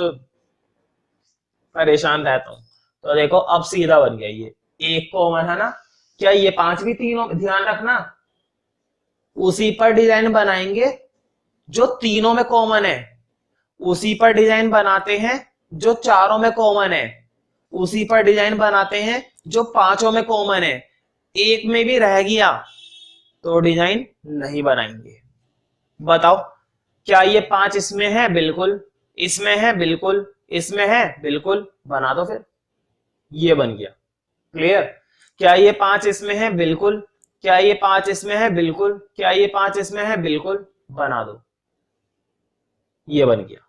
परेशान रहता हूँ। तो देखो अब सीधा बन गया, ये एक कॉमन है ना, क्या ये 5 भी तीनों? ध्यान रखना उसी पर डिजाइन बनाएंगे जो तीनों में कॉमन है, उसी पर डिजाइन बनाते हैं जो चारों में कॉमन है, उसी पर डिजाइन बनाते हैं जो 5 में कॉमन है। एक में भी रह गया तो डिजाइन नहीं बनाएंगे। बताओ, क्या ये 5 इसमें है? बिल्कुल। इसमें है? बिल्कुल। इसमें है? बिल्कुल। बना दो फिर, ये बन गया। क्लियर? क्या ये 5 इसमें है? बिल्कुल। क्या ये 5 इसमें है? बिल्कुल। क्या ये 5 इसमें है? बिल्कुल। बना दो, ये बन गया।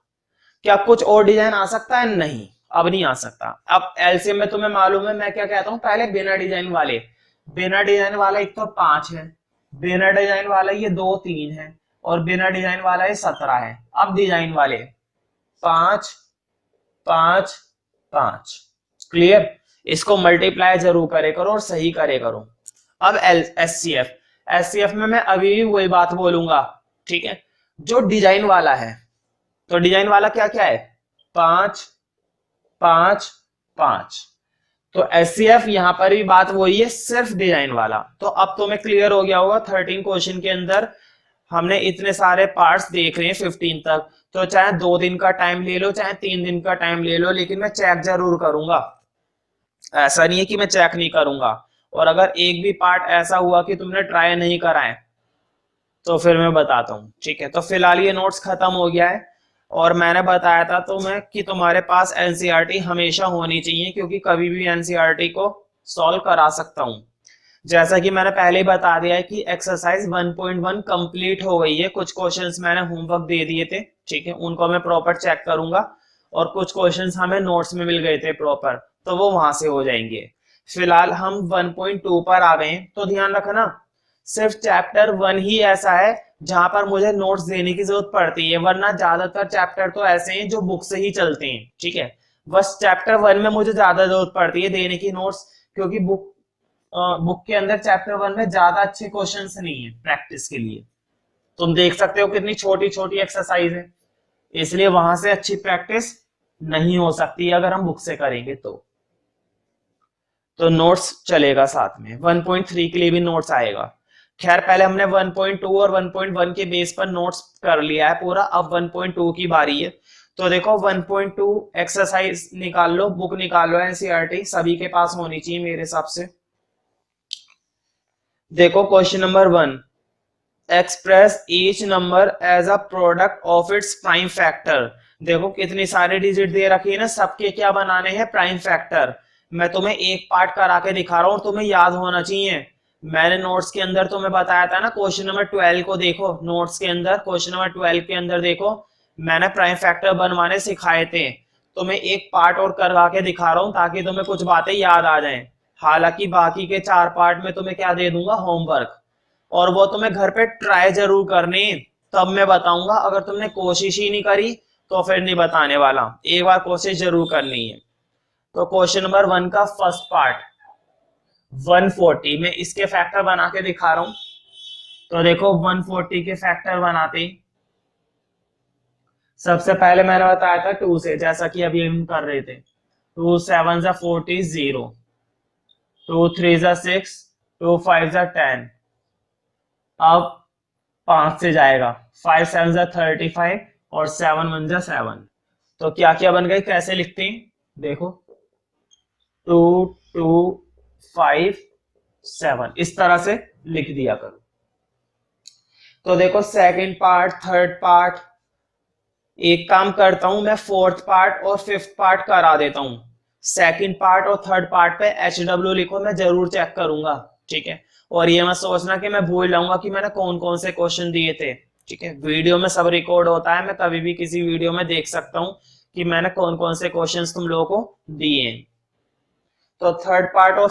क्या कुछ और डिजाइन आ सकता है? नहीं, अब नहीं आ सकता। अब एलसीएम में तुम्हें मालूम है मैं क्या कहता हूं, पहले बिना डिजाइन वाले। बिना डिजाइन वाला एक तो 5 है, बिना डिजाइन वाला ये 2 3 है, और बिना डिजाइन वाला ये 17 है। अब डिजाइन वाले 5 5 5। क्लियर? इसको मल्टीप्लाई जरूर करे करो और सही करे करो। अब एससीएफ, एससीएफ में मैं अभी भी वही बात बोलूंगा, ठीक है। जो डिजाइन वाला है, तो डिजाइन वाला क्या क्या है? 5 5 5। तो एससीएफ यहां पर भी बात वही है, सिर्फ डिजाइन वाला। तो अब तुम्हें क्लियर हो गया होगा 13 क्वेश्चन के अंदर हमने इतने सारे पार्ट्स देख रहे हैं 15 तक। तो चाहे 2 दिन का टाइम ले लो चाहे 3 दिन का टाइम ले लो, लेकिन मैं चेक जरूर करूंगा। ऐसा नहीं है कि मैं चेक नहीं करूंगा। और अगर एक भी पार्ट ऐसा हुआ कि तुमने ट्राई नहीं करा है तो फिर मैं बताता हूँ, ठीक है। तो फिलहाल ये नोट्स खत्म हो गया है, और मैंने बताया था तुम्हें कि तुम्हारे पास एनसीईआरटी हमेशा होनी चाहिए, क्योंकि कभी भी एनसीईआरटी को सॉल्व करा सकता हूँ। जैसा कि मैंने पहले ही बता दिया है कि एक्सरसाइज 1.1 कंप्लीट हो गई है। कुछ क्वेश्चंस मैंने होमवर्क दे दिए थे, ठीक है, उनको मैं प्रॉपर चेक करूंगा। और कुछ क्वेश्चंस हमें नोट्स में मिल गए थे प्रॉपर, तो वो वहां से हो जाएंगे। फिलहाल हम 1.2 पर आ गए, तो ध्यान रखना सिर्फ चैप्टर 1 ही ऐसा है जहां पर मुझे नोट्स देने की जरूरत पड़ती है, वरना ज्यादातर चैप्टर तो ऐसे हैं जो बुक से ही चलते हैं, ठीक है। बस चैप्टर 1 में मुझे ज्यादा जरूरत पड़ती है देने की नोट्स, क्योंकि बुक के अंदर चैप्टर 1 में ज्यादा अच्छे क्वेश्चंस नहीं है प्रैक्टिस के लिए। तुम देख सकते हो कितनी छोटी छोटी एक्सरसाइज है, इसलिए वहां से अच्छी प्रैक्टिस नहीं हो सकती अगर हम बुक से करेंगे तो नोट्स चलेगा साथ में। 1.3 के लिए भी नोट्स आएगा। खैर पहले हमने 1.2 और 1.1 के बेस पर नोट्स कर लिया है पूरा, अब 1.2 की बारी है। तो देखो 1.2 एक्सरसाइज निकाल लो, बुक निकाल लो, एनसीईआरटी सभी के पास होनी चाहिए मेरे हिसाब से। देखो question number 1, express each number as a product of its prime factor. देखो कितनी सारी डिजिट दे रखी है ना, सबके क्या बनाने हैं? Prime factor. मैं तुम्हें एक पार्ट करा के दिखा रहा हूं, तुम्हें याद होना चाहिए। मैंने नोट्स के अंदर तुम्हें बताया था ना, क्वेश्चन नंबर 12 को देखो, नोट्स के अंदर क्वेश्चन नंबर 12 के अंदर देखो, मैंने प्राइम फैक्टर बनवाने सिखाए थे। तो मैं एक पार्ट और करवा के दिखा रहा हूं ताकि तुम्हें कुछ बातें याद आ जाएं। हालांकि बाकी के 4 पार्ट में तुम्हें क्या दे दूंगा, होमवर्क, और वो तुम्हें घर पे ट्राई जरूर करनी, तब मैं बताऊंगा। अगर तुमने कोशिश ही नहीं करी तो फिर नहीं बताने वाला, एक बार कोशिश जरूर करनी है। तो क्वेश्चन नंबर 1 का फर्स्ट पार्ट 140 में इसके फैक्टर बना के दिखा रहा हूं। तो देखो 140 के फैक्टर बनाते ही सबसे पहले मैंने बताया था 2 से, जैसा कि अभी हम कर रहे थे। 2 7 जा 40 0, 2 3 जा 6, 2 5 जा 10। अब 5 से जाएगा, 5 7 जा 35 और 7 1 जा 7। तो क्या क्या बन गई, कैसे लिखते हैं देखो, 2 2 5 7, इस तरह से लिख दिया करो। तो देखो सेकंड पार्ट, थर्ड पार्ट, एक काम करता हूं मैं, फोर्थ पार्ट और फिफ्थ पार्ट करा देता हूं। सेकंड पार्ट और थर्ड पार्ट पे HW लिखो, मैं जरूर चेक करूंगा, ठीक है। और ये मत सोचना कि मैं भूल जाऊंगा कि मैंने कौन कौन से क्वेश्चन दिए थे, ठीक है। वीडियो में सब रिकॉर्ड होता है, मैं कभी भी किसी वीडियो में देख सकता हूं कि मैंने कौन कौन से क्वेश्चंस तुम लोगों को दिए हैं। तो थर्ड पार्ट और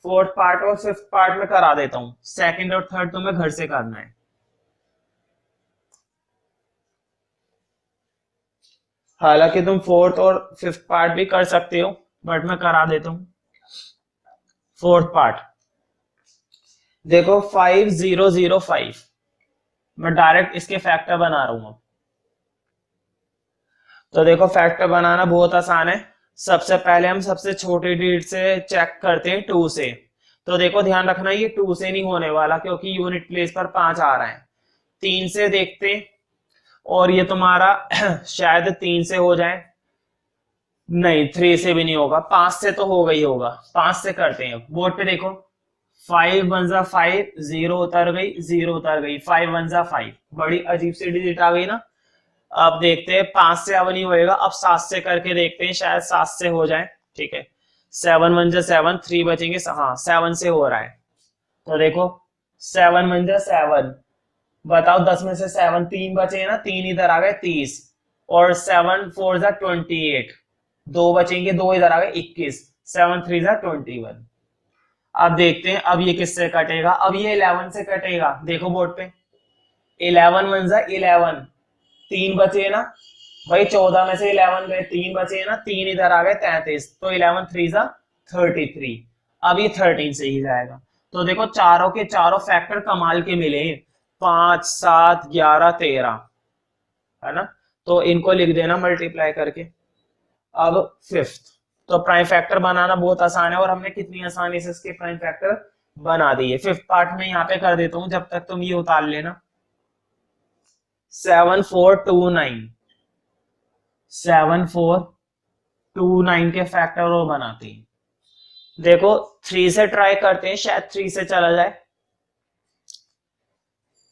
फोर्थ पार्ट और फिफ्थ पार्ट में करा देता हूं। सेकंड और थर्ड तुम्हें घर से करना है। हालांकि तुम फोर्थ और फिफ्थ पार्ट भी कर सकते हो, बट मैं करा देता हूं। फोर्थ पार्ट देखो 5005, मैं डायरेक्ट इसके फैक्टर बना रहा हूं। तो देखो फैक्टर बनाना बहुत आसान है। सबसे पहले हम सबसे छोटी डिजिट से चेक करते हैं, 2 से। तो देखो ध्यान रखना, ये 2 से नहीं होने वाला क्योंकि यूनिट प्लेस पर 5 आ रहा है। 3 से देखते हैं, और ये तुम्हारा शायद 3 से हो जाए, नहीं 3 से भी नहीं होगा, 5 से तो होगा ही होगा। 5 से करते हैं, बोर्ड पे देखो, 5 1 जा 5, 0 उतर गई, 0 उतर गई, 5 1 जा 5, बड़ी अजीब सी डिजिट आ गई ना। अब देखते हैं 5 से अब नहीं होएगा, अब 7 से करके देखते हैं, शायद 7 से हो जाए, ठीक है। 7 1 जा 7, 3 बचेंगे, हाँ 7 से हो रहा है। तो देखो 7 1 जा 7, बताओ 10 में से 7, 3 बचे ना, 3 इधर आ गए 30, और 7 4 जा 28, 2 बचेंगे, 2 इधर आ गए 21, 7 3 जा 21। अब देखते हैं अब ये किससे कटेगा, अब ये 11 से कटेगा। देखो बोर्ड पे 11 1 जा 11, 3 बचे ना भाई, 14 में से 11 गए, 3 बचे ना, 3 इधर आ गए 33, तो 11 3 जा 33। अब ये 13 से ही जाएगा। तो देखो चारों के चारों फैक्टर कमाल के मिले, 5 7 11 13, है ना। तो इनको लिख देना मल्टीप्लाई करके। अब फिफ्थ, तो प्राइम फैक्टर बनाना बहुत आसान है, और हमने कितनी आसानी से इसके प्राइम फैक्टर बना दिए। फिफ्थ पार्ट में यहाँ पे कर देता हूं, जब तक तुम ये उतार लेना। 7429, 7429 के फैक्टर वो बनाते हैं। देखो 3 से ट्राई करते हैं, शायद 3 से चला जाए।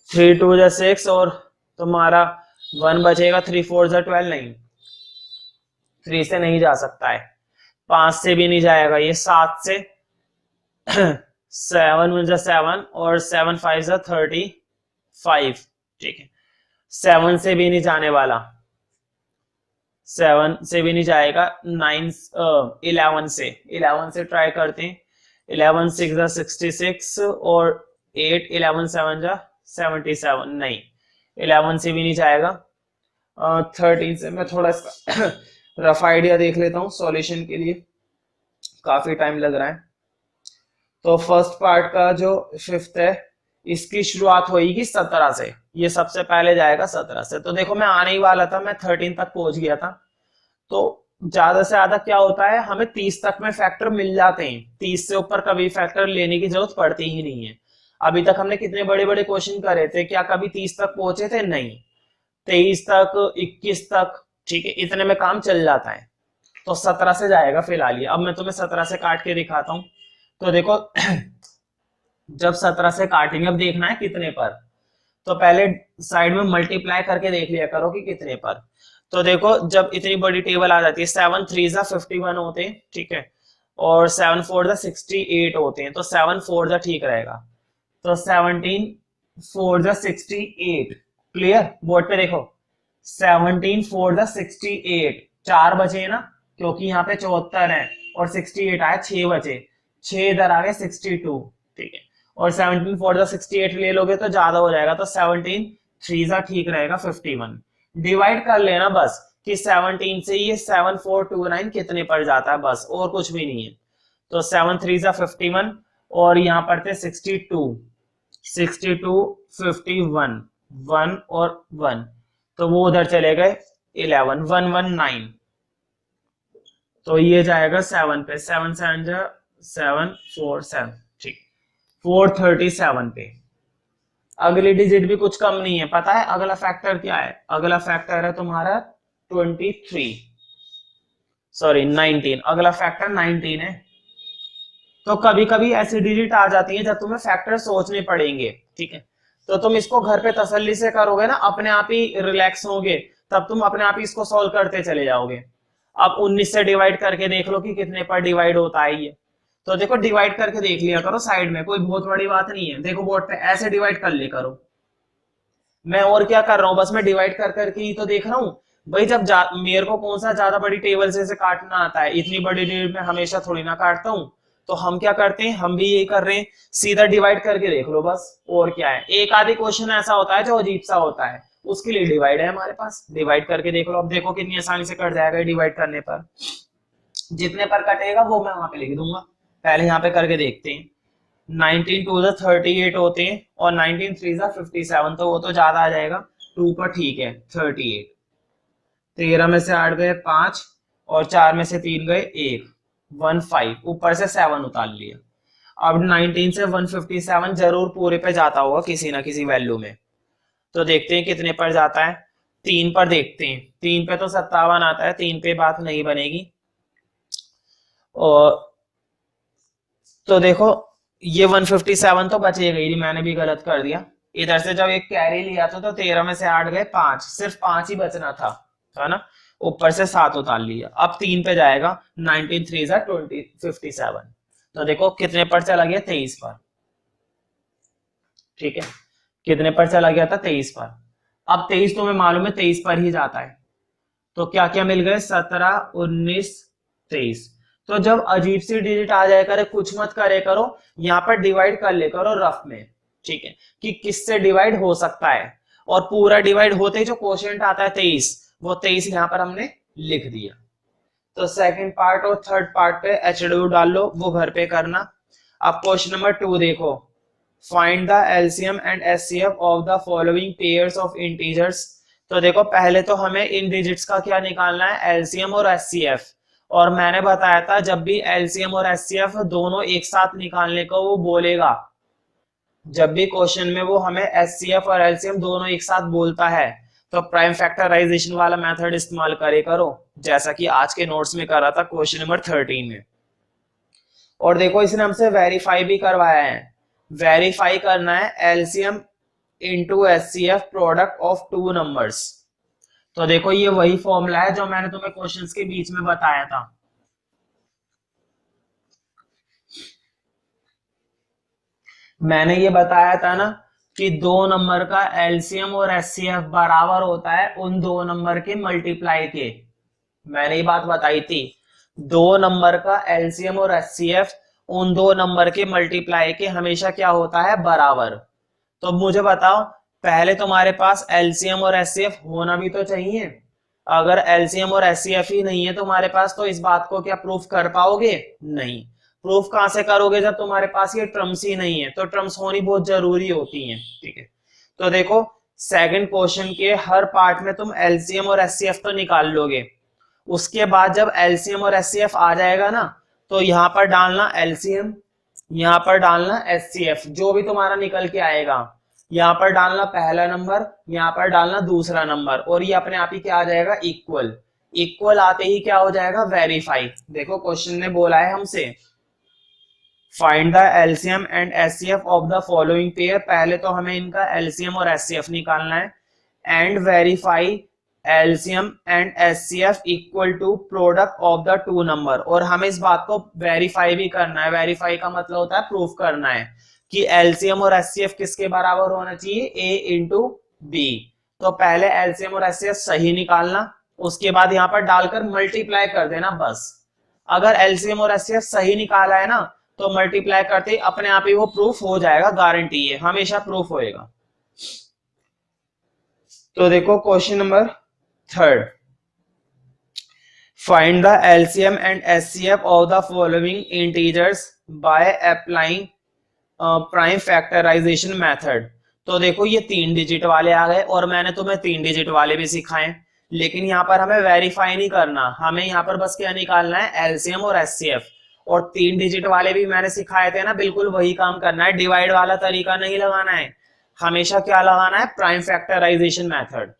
3 2 जा 6, और तुम्हारा 1 बचेगा, 3 4 जा 12, नहीं 3 से नहीं जा सकता है, 5 से भी नहीं जाएगा, ये 7 से 7 1 जा 7, और 7 5 जा 35, ठीक है। 7 से भी नहीं जाने वाला, 7 से भी नहीं जाएगा। 11 से ट्राई करते हैं। 11 6 जा 66, और 8 11 7 जा 77, नहीं 11 से भी नहीं जाएगा। 13 से मैं थोड़ा इसका रफ आइडिया देख लेता हूँ सॉल्यूशन के लिए, काफी टाइम लग रहा है। तो फर्स्ट पार्ट का जो फिफ्थ है, इसकी शुरुआत होगी 17 से, ये सबसे पहले जाएगा 17 से। तो देखो मैं आने ही वाला था, मैं 13 तक पहुंच गया था। तो ज्यादा से ज्यादा क्या होता है, हमें 30 तक में फैक्टर मिल जाते हैं, 30 से ऊपर कभी फैक्टर लेने की जरूरत पड़ती ही नहीं है। अभी तक हमने कितने बड़े बड़े क्वेश्चन करे थे, क्या कभी 30 तक पहुंचे थे? नहीं, 23 तक, 21 तक, ठीक है, इतने में काम चल जाता है। तो 17 से जाएगा फिलहाल ये। अब मैं तुम्हें 17 से काट के दिखाता हूं। तो देखो जब 17 से काटेंगे, अब देखना है कितने पर, तो पहले साइड में मल्टीप्लाई करके देख लिया करो कि कितने पर। तो देखो जब इतनी बड़ी टेबल आ जाती है, 7 3 जा 51 होते हैं, ठीक है, और 7 4 जा 68 होते हैं, तो 7 4 जा ठीक रहेगा। तो 17 4 जा 68, क्लियर, बोर्ड पे देखो 17 4 जा 68, 4 बचे ना, क्योंकि यहाँ पे 74 है और 68 आया, 6 बचे, 6 इधर आ गए 62, ठीक है। और 17 फॉर द 68 ले लोगे तो ज्यादा हो जाएगा, तो 17 3 जा ठीक रहेगा 51। डिवाइड कर लेना बस कि 17 से ये 7429 कितने पर जाता है, बस और कुछ भी नहीं है। तो 7 3 जा 51 और यहाँ पर थे 62 51 1 और 1, तो वो उधर चले गए 11 119, तो ये जाएगा 7 पे, 7 7 जा 7 4 7, ठीक, 437 पे। अगली डिजिट भी कुछ कम नहीं है, पता है अगला फैक्टर क्या है? अगला फैक्टर है तुम्हारा 23, सॉरी 19, अगला फैक्टर 19 है। तो कभी कभी ऐसी डिजिट आ जाती है जब तुम्हें फैक्टर सोचने पड़ेंगे, ठीक है, तो तुम इसको घर पे तसल्ली से करोगे ना, अपने आप ही रिलैक्स होगे, तब तुम अपने आप ही इसको सॉल्व करते चले जाओगे। अब 19 से डिवाइड करके देख लो कि कितने पर डिवाइड होता है ये। तो देखो डिवाइड करके देख लिया करो साइड में, कोई बहुत बड़ी बात नहीं है, देखो बोर्ड पे ऐसे डिवाइड कर लिया करो। मैं और क्या कर रहा हूँ, बस मैं डिवाइड कर करके ही तो देख रहा हूँ भाई। जब मेरे को कौन सा ज्यादा बड़ी टेबल से काटना आता है, इतनी बड़ी टेबल में हमेशा थोड़ी ना काटता हूँ। तो हम क्या करते हैं, हम भी यही कर रहे हैं, सीधा डिवाइड करके देख लो बस, और क्या है। एक आधी क्वेश्चन ऐसा होता है जो अजीब सा होता है, उसके लिए डिवाइड है हमारे पास, डिवाइड करके देख लो। अब देखो कितनी आसानी से कट जाएगा डिवाइड करने पर, जितने पर कटेगा वो मैं वहां पे लिख दूंगा। पहले यहाँ पे करके देखते हैं। 19 2 38 होते हैं और 19 3 57, तो वो तो ज्यादा आ जाएगा 2 पर, ठीक है 38। 13 में से 8 गए 5 और 4 में से 3 गए 1, 15, ऊपर से 7 उतार लिया। अब 19 से 157 जरूर पूरे पे जाता होगा किसी ना किसी वैल्यू में, तो देखते हैं कितने पर जाता है। 3 पर देखते हैं, 3 पे तो 57 आता है, 3 पे बात नहीं बनेगी। और तो देखो ये 157 तो बचेगा ही, मैंने भी गलत कर दिया। इधर से जब एक कैरी लिया था तो 13 में से 8 गए 5, सिर्फ 5 ही बचना था, है ना, ऊपर से 7 उतार लिया। अब 3 पे जाएगा, 19 3 जा 57, तो देखो कितने पर चला गया, 23 पर, ठीक है, कितने पर चला गया था, 23 पर। अब 23 तुम्हें मालूम है 23 पर ही जाता है, तो क्या क्या मिल गए, 17 19 23। तो जब अजीब सी डिजिट आ जाए करे, कुछ मत करे करो, यहाँ पर डिवाइड कर ले करो रफ में, ठीक है, कि किससे डिवाइड हो सकता है। और पूरा डिवाइड होते ही जो क्वोशिएंट आता है 23, वो 23 यहाँ पर हमने लिख दिया। तो सेकंड पार्ट और थर्ड पार्ट पे एचडब्ल्यू डाल लो, वो घर पे करना। अब क्वेश्चन नंबर 2 देखो, find the LCM and HCF of the following pairs of integers. तो देखो पहले तो हमें इन डिजिट्स का क्या निकालना है, एलसीएम और एचसीएफ। और मैंने बताया था जब भी एलसीएम और एचसीएफ दोनों एक साथ निकालने को वो बोलेगा, जब भी क्वेश्चन में वो हमें एचसीएफ और एलसीएम दोनों एक साथ बोलता है, तो प्राइम फैक्टराइजेशन वाला मेथड इस्तेमाल करे करो, जैसा कि आज के नोट्स में करा था क्वेश्चन नंबर 13 में। और देखो इसने हमसे वेरीफाई भी करवाया है, वेरीफाई करना है LCM into HCF product of two numbers. तो देखो ये वही फॉर्मूला है जो मैंने तुम्हें क्वेश्चंस के बीच में बताया था। मैंने ये बताया था ना कि दो नंबर का एलसीएम और एचसीएफ बराबर होता है उन दो नंबर के मल्टीप्लाई के, मैंने ये बात बताई थी। दो नंबर का एलसीएम और एचसीएफ उन दो नंबर के मल्टीप्लाई के हमेशा क्या होता है, बराबर। तो मुझे बताओ, पहले तुम्हारे पास एलसीएम और एचसीएफ होना भी तो चाहिए। अगर एलसीएम और एचसीएफ ही नहीं है तुम्हारे पास, तो इस बात को क्या प्रूफ कर पाओगे, नहीं। प्रूफ कहां से करोगे जब तुम्हारे पास ये टर्म्स ही नहीं है, तो टर्म्स होनी बहुत जरूरी होती हैं, ठीक है। तो देखो सेकंड क्वेश्चन के हर पार्ट में तुम एलसीएम और एचसीएफ तो निकाल लोगे, उसके बाद जब एलसीएम और एचसीएफ आ जाएगा ना, तो यहाँ पर डालना एलसीएम, यहाँ पर डालना एचसीएफ, जो भी तुम्हारा निकल के आएगा, यहाँ पर डालना पहला नंबर, यहाँ पर डालना दूसरा नंबर, और ये अपने आप ही क्या आ जाएगा, इक्वल। इक्वल आते ही क्या हो जाएगा, वेरीफाई। देखो क्वेश्चन ने बोला है हमसे find the LCM and HCF of the following pair, पहले तो हमें इनका एलसीएम और एचसीएफ निकालना है, and verify LCM and HCF equal to product of the two number. और हमें इस बात को वेरीफाई भी करना है, वेरीफाई का मतलब होता है प्रूफ करना है कि एलसीएम और एचसीएफ किसके बराबर होना चाहिए, ए इंटू बी। तो पहले एलसीएम और एचसीएफ सही निकालना, उसके बाद यहाँ पर डालकर मल्टीप्लाई कर देना बस। अगर एलसीएम और एचसीएफ सही निकाला है ना तो मल्टीप्लाई करते ही अपने आप ही वो प्रूफ हो जाएगा, गारंटी है, हमेशा प्रूफ होएगा। तो देखो question number 3, find the LCM and HCF of the following integers by applying prime factorization method. तो देखो ये 3 डिजिट वाले आ गए और मैंने तुम्हें 3 डिजिट वाले भी सिखाए, लेकिन यहाँ पर हमें वेरीफाई नहीं करना, हमें यहाँ पर बस क्या निकालना है, एलसीएम और एचसीएफ। और 3 डिजिट वाले भी मैंने सिखाए थे ना, बिल्कुल वही काम करना है, डिवाइड वाला तरीका नहीं लगाना है, हमेशा क्या लगाना है, प्राइम फैक्टराइजेशन मेथड।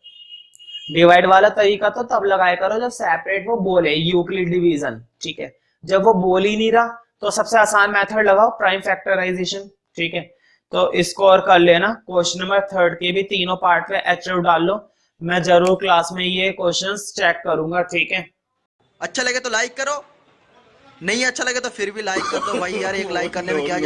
डिवाइड वाला तरीका तो तब लगाया करो जब सेपरेट वो बोले, यूक्लिड डिवीजन, ठीक है। जब वो बोल ही नहीं रहा तो सबसे आसान मेथड लगाओ, प्राइम फैक्टराइजेशन, ठीक है। तो इसको और कर लेना। क्वेश्चन नंबर 3 के भी तीनों पार्ट पे एचरूट डाल लो, मैं जरूर क्लास में ये क्वेश्चंस चेक करूंगा, ठीक है। अच्छा लगे तो लाइक करो, नहीं अच्छा लगे तो फिर भी लाइक कर दो भाई यार, एक लाइक करने में क्या